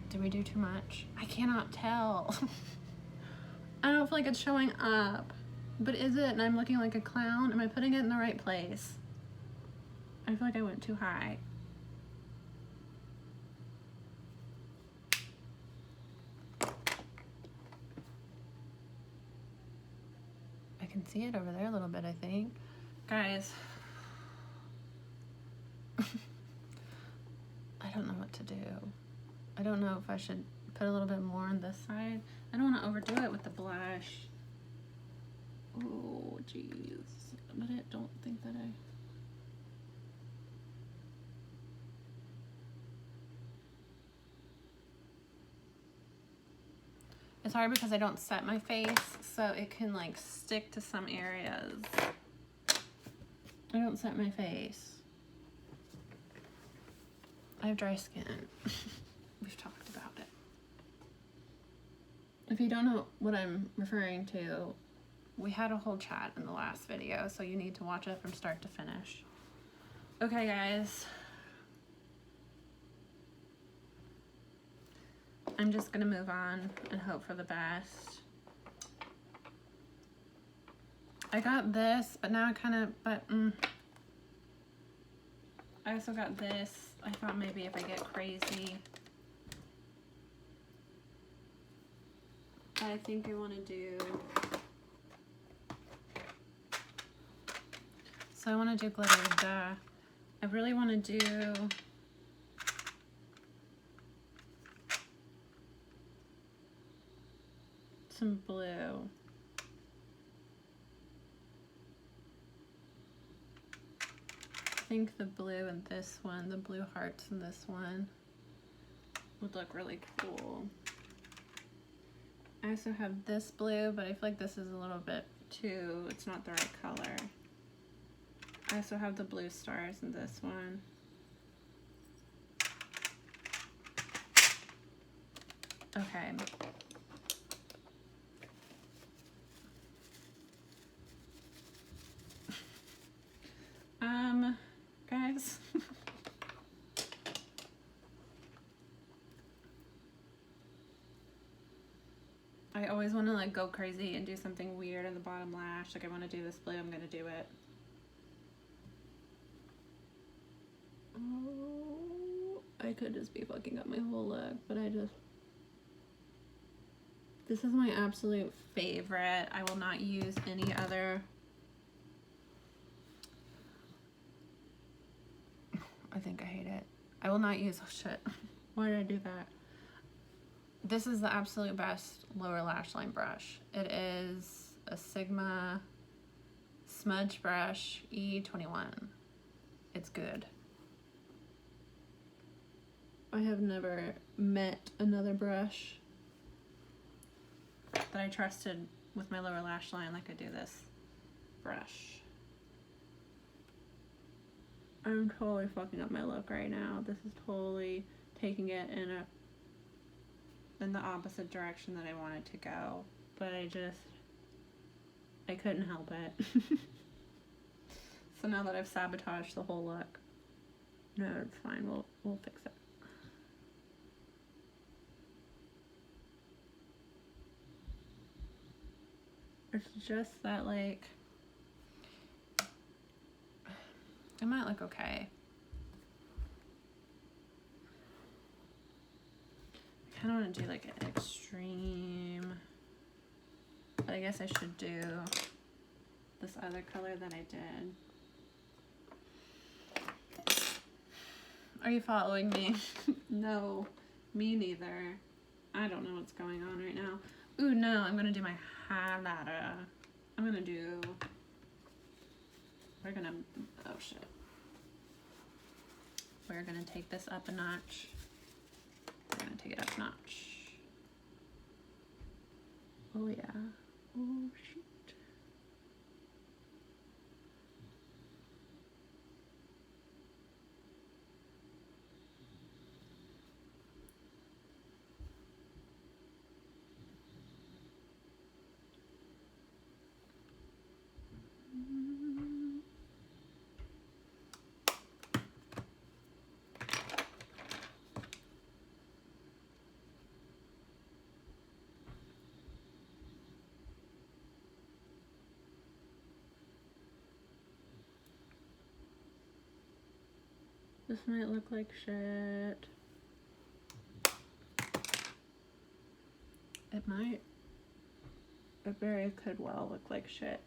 Did we do too much? I cannot tell. I don't feel like it's showing up. But is it? And I'm looking like a clown? Am I putting it in the right place? I feel like I went too high. I can see it over there a little bit, I think. Guys. I don't know what to do. I don't know if I should put a little bit more on this side. I don't want to overdo it with the blush. Oh, jeez. But I don't think that I... It's hard because I don't set my face, so it can like stick to some areas. I don't set my face. I have dry skin. We've talked about it. If you don't know what I'm referring to, we had a whole chat in the last video, so you need to watch it from start to finish. Okay, guys. I'm just gonna move on and hope for the best. I got this, but now I kind of, I also got this. I thought maybe if I get crazy. I think I want to do, so I want to do glitter, duh. I really want to do some blue. I think the blue in this one, the blue hearts in this one would look really cool. I also have this blue, but I feel like this is a little bit too, it's not the right color. I also have the blue stars in this one. Okay. Guys. I always want to like go crazy and do something weird in the bottom lash. Like I want to do this blue, I'm going to do it. Oh, I could just be fucking up my whole look, but this is my absolute favorite. I will not use any other. I think I hate it. I will not use, oh shit. Why did I do that? This is the absolute best lower lash line brush. It is a Sigma smudge brush E21. It's good. I have never met another brush that I trusted with my lower lash line like I do this brush. I'm totally fucking up my look right now. This is totally taking it in the opposite direction that I wanted to go. But I couldn't help it. So now that I've sabotaged the whole look, no, it's fine. We'll fix it. It's just that like it might look okay. I kind of want to do like an extreme, but I guess I should do this other color that I did. Are you following me? No, me neither. I don't know what's going on right now. Ooh, no, I'm gonna do my highlighter. I'm gonna do, oh shit. We're gonna take this up a notch. We're gonna take it up a notch. Oh yeah. Oh shoot. This might look like shit. It might. It very could well look like shit.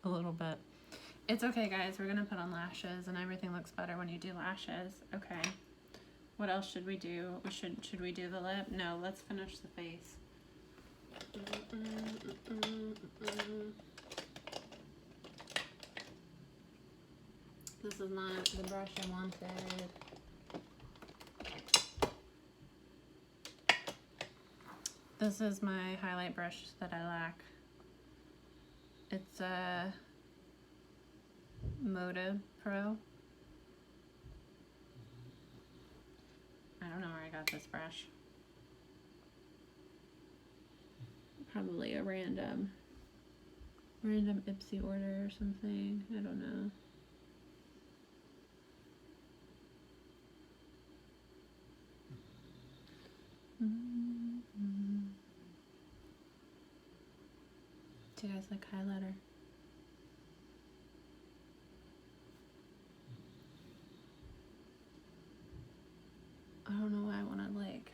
A little bit. It's okay, guys. We're gonna put on lashes, and everything looks better when you do lashes. Okay. What else should we do? Should we do the lip? No, let's finish the face. This is not the brush I wanted. This is my highlight brush that I lack. It's a Motive Pro. I don't know where I got this brush. Probably a random Ipsy order or something. I don't know. Do you guys like highlighter? I don't know why I want to like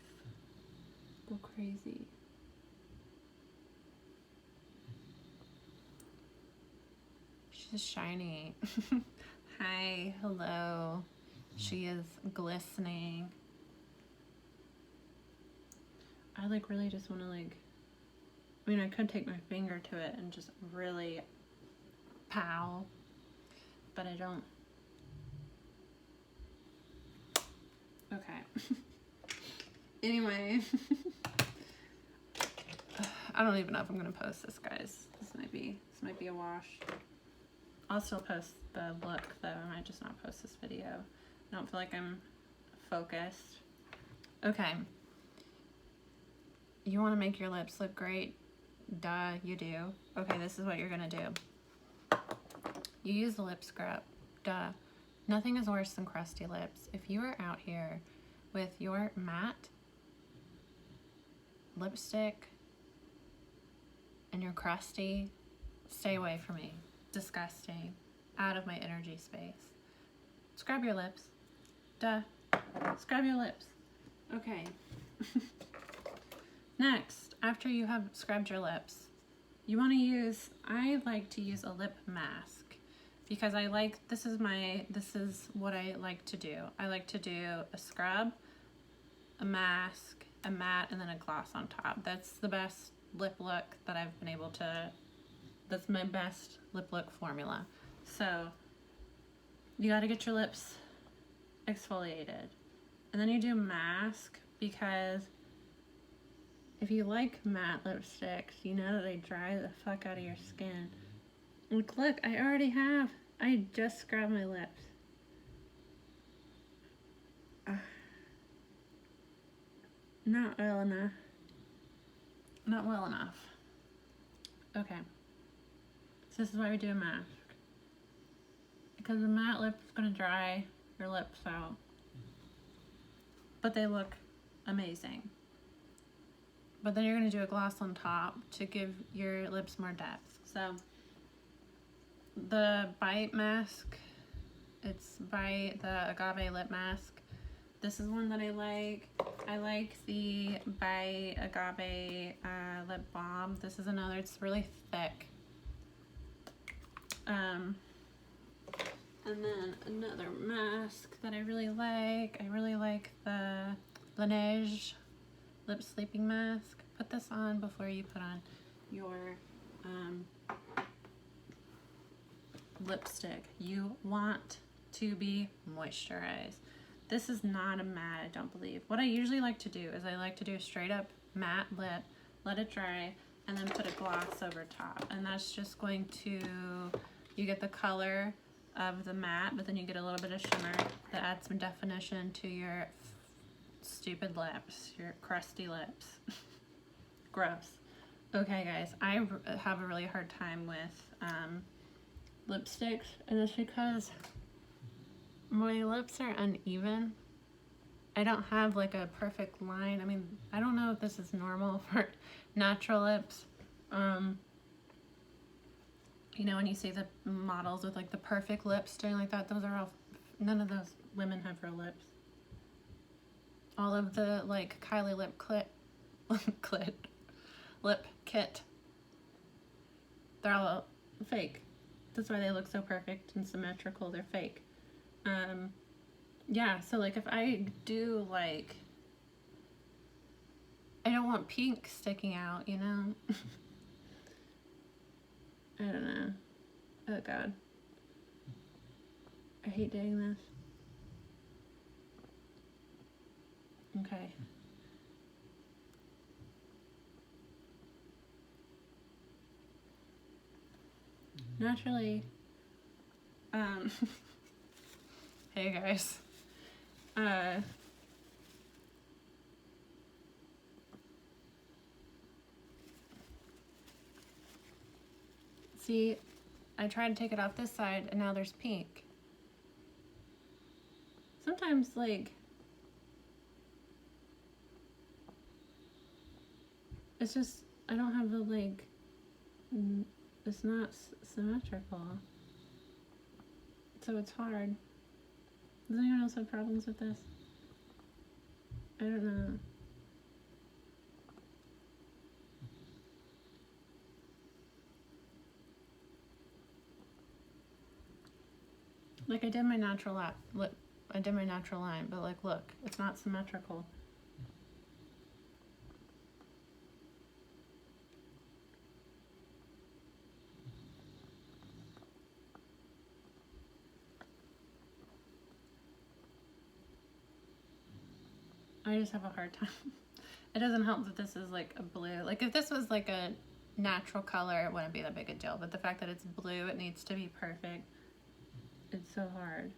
go crazy. She's shiny. Hi, hello. She is glistening. I like really just want to like, I mean, I could take my finger to it and just really pow, but I don't. Okay. Anyway, I don't even know if I'm gonna post this, guys. This might be a wash. I'll still post the look though. I might just not post this video. I don't feel like I'm focused. Okay. You want to make your lips look great? Duh, you do. Okay, this is what you're gonna do. You use the lip scrub. Duh. Nothing is worse than crusty lips. If you are out here with your matte lipstick and you're crusty, stay away from me. Disgusting. Out of my energy space. Scrub your lips. Duh. Scrub your lips. Okay. Next, after you have scrubbed your lips, you want to use, I like to use a lip mask because I like, this is what I like to do. I like to do a scrub, a mask, a matte, and then a gloss on top. That's the best lip look that I've been able to, that's my best lip look formula. So you got to get your lips exfoliated. And then you do mask because if you like matte lipsticks, you know that they dry the fuck out of your skin. Look, I already have. I just scrubbed my lips. Not well enough. Not well enough. Okay. So this is why we do a mask. Because the matte lip is going to dry your lips out. But they look amazing. But then you're going to do a gloss on top to give your lips more depth. So the Bite mask, it's by the Agave lip mask. This is one that I like. I like the By Agave lip balm. This is another, it's really thick. And then another mask that I really like. I really like the Laneige lip sleeping mask. Put this on before you put on your lipstick. You want to be moisturized. This is not a matte, I don't believe. What I usually like to do is I like to do a straight up matte lip, let it dry, and then put a gloss over top. And that's just going to, you get the color of the matte, but then you get a little bit of shimmer that adds some definition to your stupid lips, your crusty lips. Gross. Okay guys, I have a really hard time with lipsticks, and it's because my lips are uneven. I don't have like a perfect line. I mean, I don't know if this is normal for natural lips. You know, when you see the models with like the perfect lips doing like that, those are all, none of those women have real lips. All of the like Kylie lip lip kit, they're all fake. That's why they look so perfect and symmetrical. They're fake. Yeah, so like if I do like, I don't want pink sticking out, you know? I don't know. Oh God. I hate doing this. Okay. Naturally, hey guys, see, I tried to take it off this side and now there's pink. Sometimes like, it's just, I don't have the like, it's not symmetrical. So it's hard. Does anyone else have problems with this? I don't know. Like I did my natural lip, I did my natural line, but like look, it's not symmetrical. I just have a hard time. It doesn't help that this is like a blue. Like if this was like a natural color, it wouldn't be that big a deal. But the fact that it's blue, it needs to be perfect. It's so hard.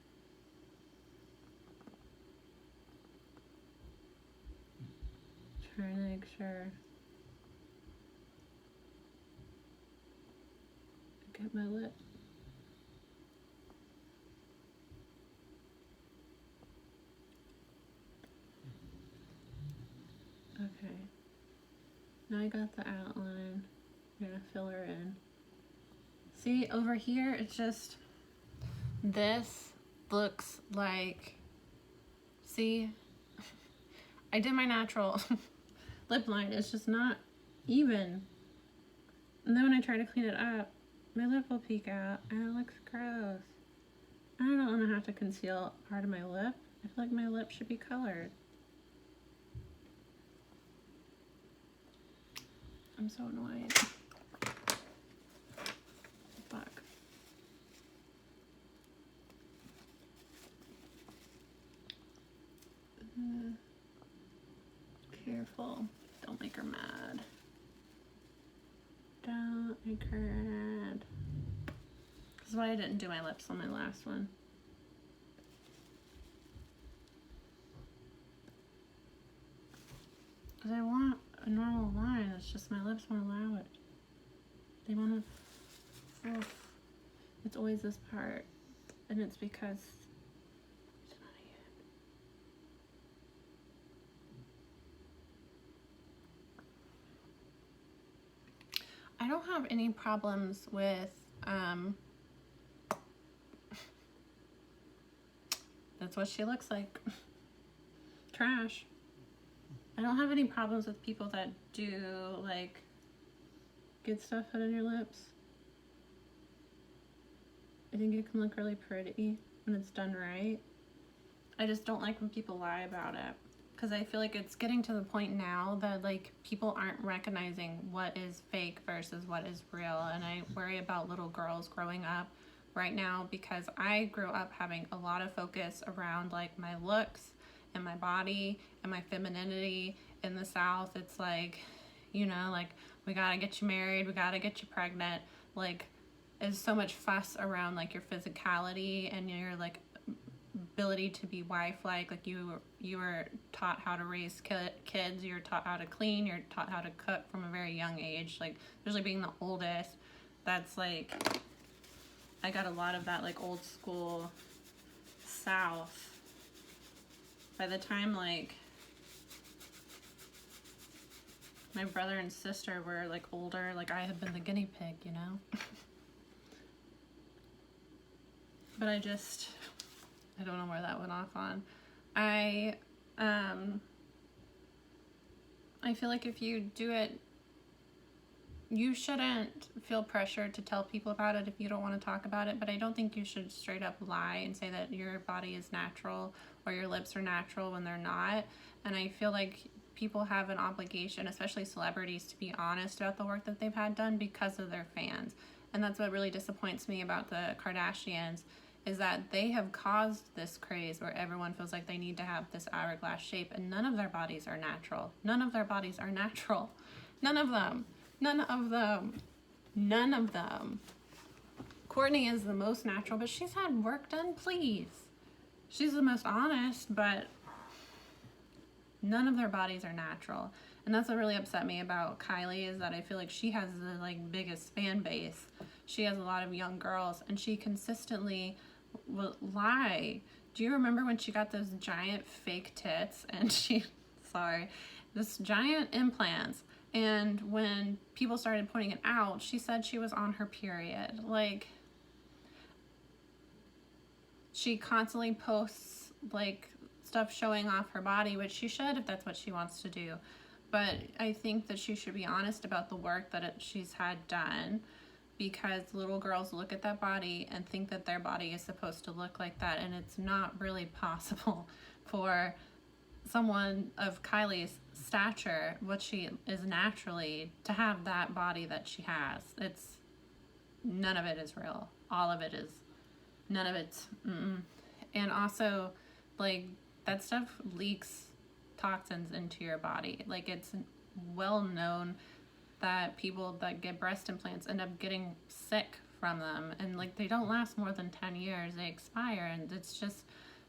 Trying to make sure I get my lip. Okay. Now I got the outline. I'm gonna fill her in. See, over here, it's just, this looks like, see, I did my natural lip line. It's just not even. And then when I try to clean it up, my lip will peek out and it looks gross. I don't want to have to conceal part of my lip. I feel like my lip should be colored. I'm so annoyed. Fuck. Careful. Don't make her mad. Don't make her mad. This is why I didn't do my lips on my last one. Because I want a normal line. It's just my lips won't allow it. They want to. Oh, it's always this part, and it's because it's not even. I don't have any problems with. That's what she looks like. trash. I don't have any problems with people that do like get stuff put on your lips. I think it can look really pretty when it's done right. I just don't like when people lie about it, because I feel like it's getting to the point now that like people aren't recognizing what is fake versus what is real. And I worry about little girls growing up right now, because I grew up having a lot of focus around like my looks and my body and my femininity. In the South, it's like, you know, like, we gotta get you married, we gotta get you pregnant. Like, there's so much fuss around like your physicality and your like ability to be wife-like. Like you were taught how to raise kids, you're taught how to clean, you're taught how to cook from a very young age. Like, especially being the oldest, that's like, I got a lot of that like old school South. By the time like my brother and sister were like older, like I had been the guinea pig, you know? But I don't know where that went off on. I feel like if you do it, you shouldn't feel pressured to tell people about it if you don't want to talk about it, but I don't think you should straight up lie and say that your body is natural or your lips are natural when they're not. And I feel like people have an obligation, especially celebrities, to be honest about the work that they've had done because of their fans. And that's what really disappoints me about the Kardashians, is that they have caused this craze where everyone feels like they need to have this hourglass shape, and none of their bodies are natural. None of their bodies are natural. None of them. None of them. None of them. Kourtney is the most natural, but she's had work done, please. She's the most honest, but none of their bodies are natural. And that's what really upset me about Kylie, is that I feel like she has the like biggest fan base. She has a lot of young girls, and she consistently will lie. Do you remember when she got those giant fake tits and this giant implants? And when people started pointing it out, she said she was on her period. Like, she constantly posts like stuff showing off her body, which she should if that's what she wants to do. But I think that she should be honest about the work that she's had done, because little girls look at that body and think that their body is supposed to look like that, and it's not really possible for someone of Kylie's stature, what she is naturally, to have that body that she has. It's, none of it is real. All of it is, none of it's, And also, like, that stuff leaks toxins into your body. Like, it's well known that people that get breast implants end up getting sick from them, and like, they don't last more than 10 years, they expire, and it's just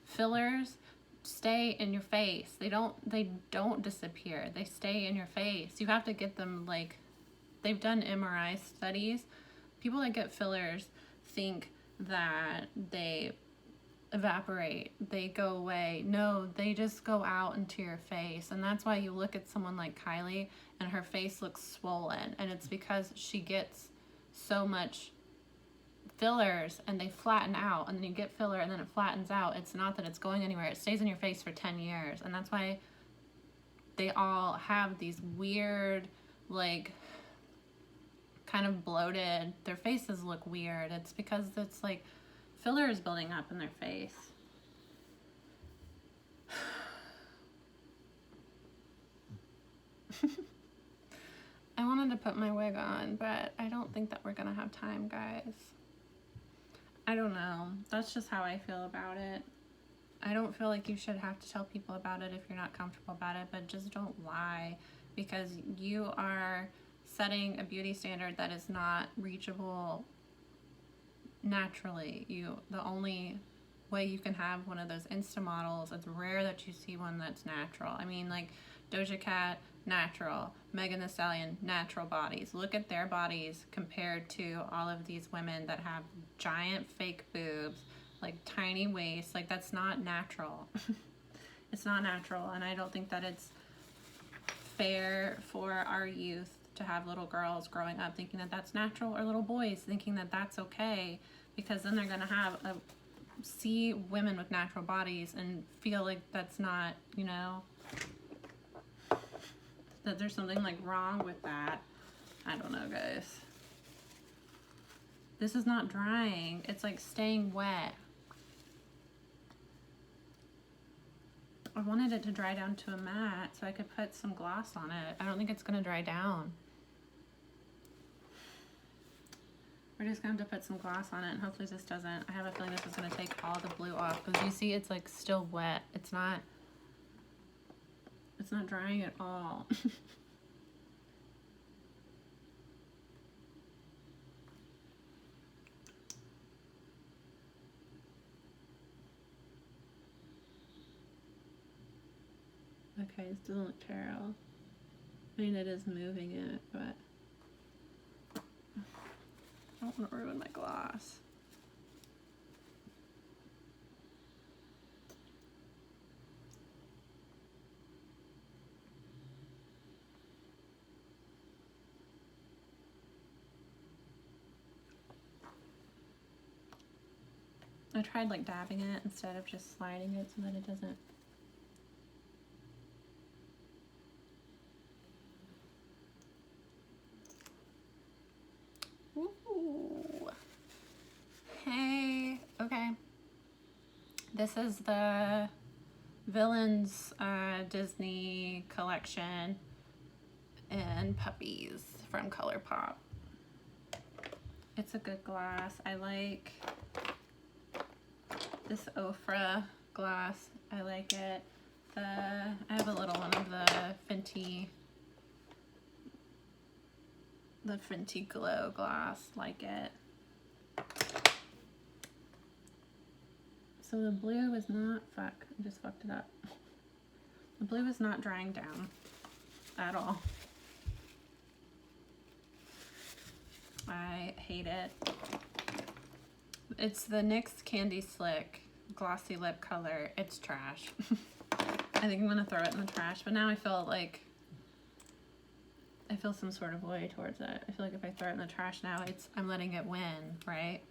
fillers stay in your face. They don't disappear, they stay in your face. You have to get them, like, they've done MRI studies. People that get fillers think that they evaporate, they go away. No, they just go out into your face. And that's why you look at someone like Kylie and her face looks swollen, and it's because she gets so much fillers and they flatten out, and then you get filler and then it flattens out. It's not that it's going anywhere, it stays in your face for 10 years. And that's why they all have these weird, like, kind of bloated, their faces look weird. It's because it's like filler is building up in their face. I wanted to put my wig on, but I don't think that we're gonna have time, guys. I don't know. That's just how I feel about it. I don't feel like you should have to tell people about it if you're not comfortable about it, but just don't lie, because you are setting a beauty standard that is not reachable naturally. The only way you can have one of those Insta models, it's rare that you see one that's natural. I mean, like Doja Cat, natural. Megan Thee Stallion, natural bodies. Look at their bodies compared to all of these women that have giant fake boobs, like tiny waists. Like, that's not natural. It's not natural, and I don't think that it's fair for our youth to have little girls growing up thinking that that's natural, or little boys thinking that that's okay, because then they're going to have a see women with natural bodies and feel like that's not, you know, that there's something like wrong with that. I don't know, guys. This is not drying. It's like staying wet. I wanted it to dry down to a matte so I could put some gloss on it. I don't think it's gonna dry down. We're just gonna have to put some gloss on it, and hopefully this doesn't. I have a feeling this is gonna take all the blue off, because you see it's like still wet. It's not drying at all. Okay, this doesn't look terrible. I mean, it is moving it, but I don't want to ruin my gloss. I tried like dabbing it instead of just sliding it so that it doesn't. Ooh. Hey, okay. This is the Villains Disney collection and puppies from ColourPop. It's a good glass. I like this Ofra glass. I like it. I have a little one of the Fenty Glow glass, like it. So the blue is not, I just fucked it up. The blue is not drying down at all. I hate it. It's the NYX Candy Slick Glossy Lip Color. It's trash. I think I'm gonna throw it in the trash, but now I feel some sort of way towards it. I feel like if I throw it in the trash now, I'm letting it win, right?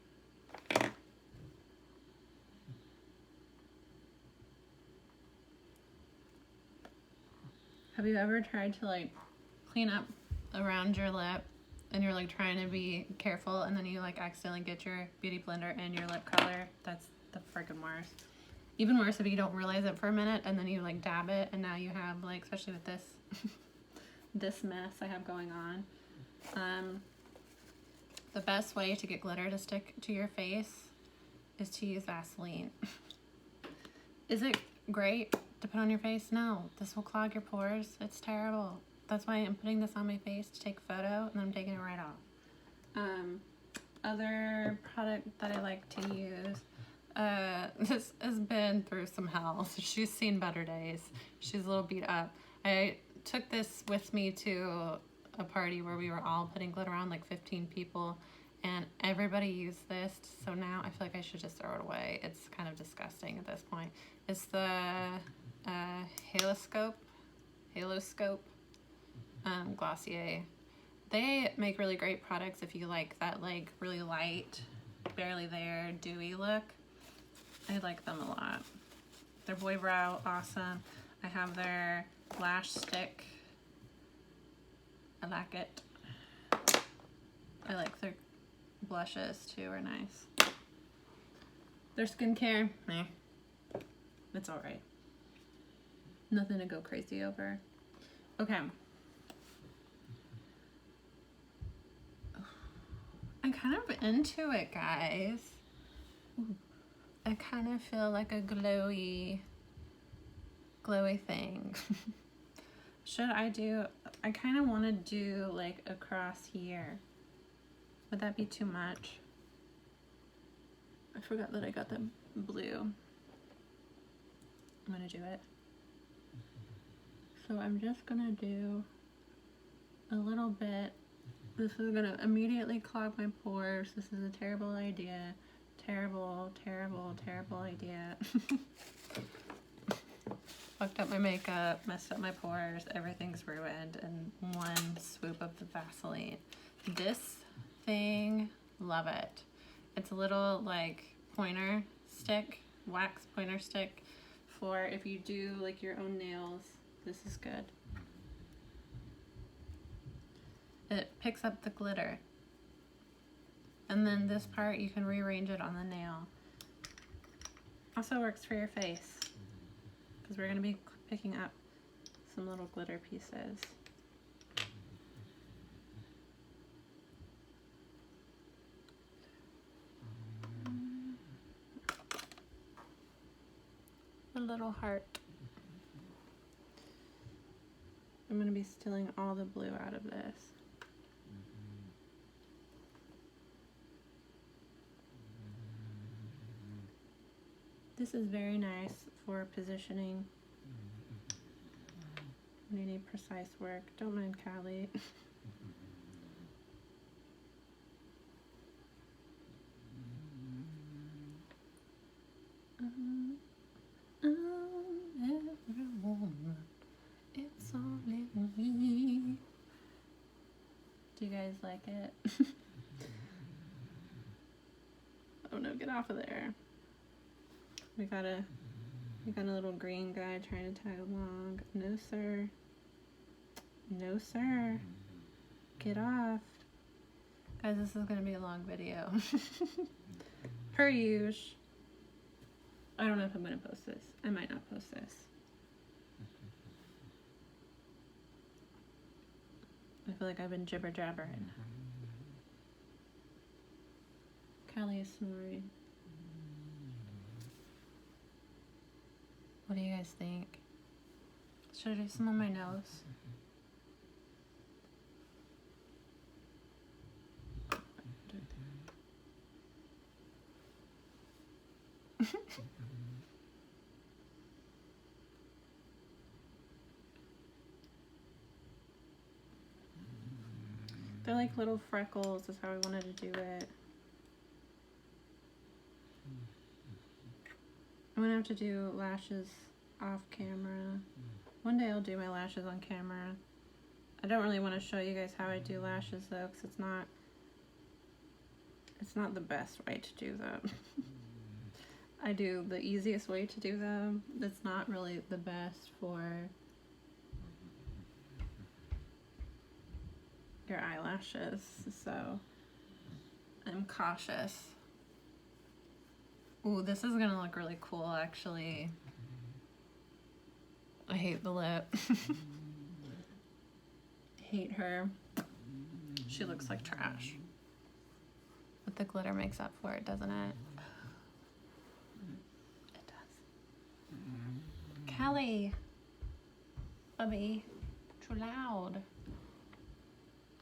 Have you ever tried to like clean up around your lip and you're like trying to be careful and then you like accidentally get your beauty blender in your lip color? That's the freaking worst. Even worse if you don't realize it for a minute and then you like dab it and now you have like, especially with this this mess I have going on. The best way to get glitter to stick to your face is to use Vaseline. Is it great to put on your face? No, this will clog your pores. It's terrible. That's why I'm putting this on my face to take a photo and then I'm taking it right off. Other product that I like to use, this has been through some hell. So she's seen better days. She's a little beat up. I took this with me to a party where we were all putting glitter on, like 15 people, and everybody used this. So now I feel like I should just throw it away. It's kind of disgusting at this point. It's the Haloscope Glossier. They make really great products if you like that like really light, barely there, dewy look. I like them a lot. Their Boy Brow, awesome. I have their lash stick. I like it. I like their blushes too, are nice. Their skincare, meh. It's alright. Nothing to go crazy over. Okay. I'm kind of into it, guys. Ooh. I kind of feel like a glowy thing. Should I do, I kind of want to do like across here. Would that be too much? I forgot that I got the blue. I'm gonna do it. So I'm just gonna do a little bit. This is gonna immediately clog my pores. This is a terrible idea. Terrible, terrible, terrible idea. Fucked up my makeup, messed up my pores, everything's ruined in one swoop of the Vaseline. This thing, love it. It's a little like pointer, stick, wax pointer stick, for if you do like your own nails. This is good. It picks up the glitter. And then this part, you can rearrange it on the nail. Also works for your face, because we're going to be picking up some little glitter pieces. A little heart. I'm going to be stealing all the blue out of this. This is very nice for positioning when you need precise work. Don't mind Callie. It's only me. Do you guys like it? Oh no, get off of there. We got a little green guy trying to tag along. No sir. No sir. Get off. Guys, this is gonna be a long video. Per usual. I don't know if I'm gonna post this. I might not post this. I feel like I've been jibber jabbering. Callie is snoring. What do you guys think? Should I do some on my nose? They're like little freckles, is how I wanted to do it. I'm gonna have to do lashes off camera. One day I'll do my lashes on camera. I don't really want to show you guys how I do lashes though, because it's not the best way to do them. I do the easiest way to do them. That's not really the best for your eyelashes, so I'm cautious. Ooh, this is gonna look really cool actually. I hate the lip. Hate her. She looks like trash. But the glitter makes up for it, doesn't it? It does. Callie! Bubby, too loud.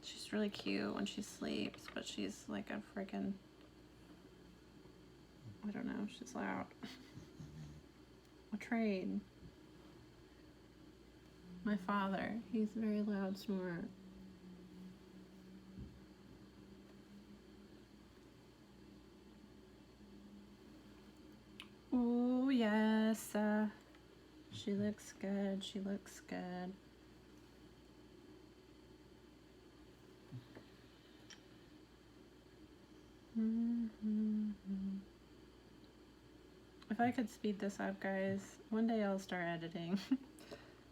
She's really cute when she sleeps, but she's like a freaking, I don't know, she's loud. A trade. My father, he's a very loud snorer. Oh yes, she looks good, she looks good. If I could speed this up, guys, one day I'll start editing.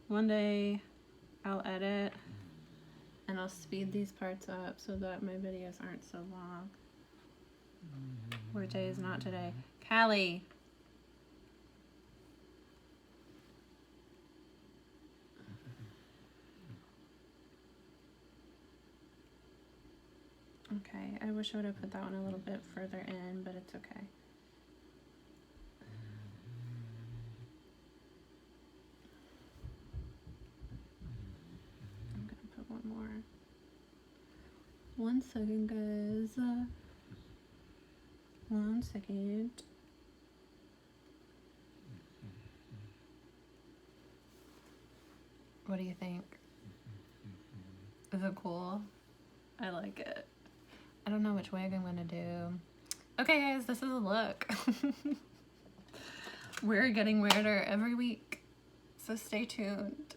One day I'll edit and I'll speed these parts up so that my videos aren't so long. What day is not today? Callie! Okay, I wish I would have put that one a little bit further in, but it's okay. I'm gonna put one more. 1 second, guys. 1 second. What do you think? Is it cool? I like it. I don't know which wig I'm gonna do. Okay guys, this is a look. We're getting weirder every week, so stay tuned.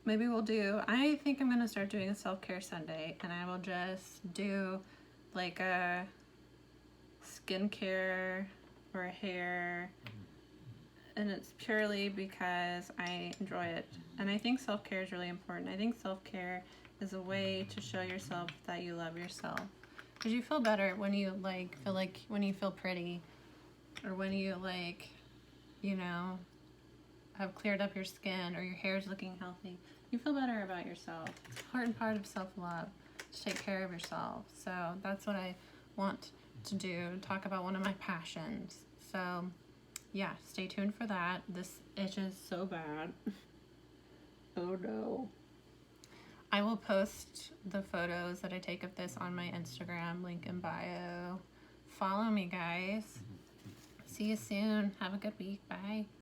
Maybe we'll do, I think I'm gonna start doing a self-care Sunday, and I will just do like a skincare or hair, and it's purely because I enjoy it. And I think self-care is really important. I think self-care is a way to show yourself that you love yourself. Because you feel better when you when you feel pretty, or when you have cleared up your skin, or your hair's looking healthy. You feel better about yourself. It's an important part of self-love to take care of yourself. So that's what I want to do, talk about one of my passions. So yeah, stay tuned for that. This itches so bad. Oh no. I will post the photos that I take of this on my Instagram, link in bio. Follow me, guys. See you soon. Have a good week. Bye.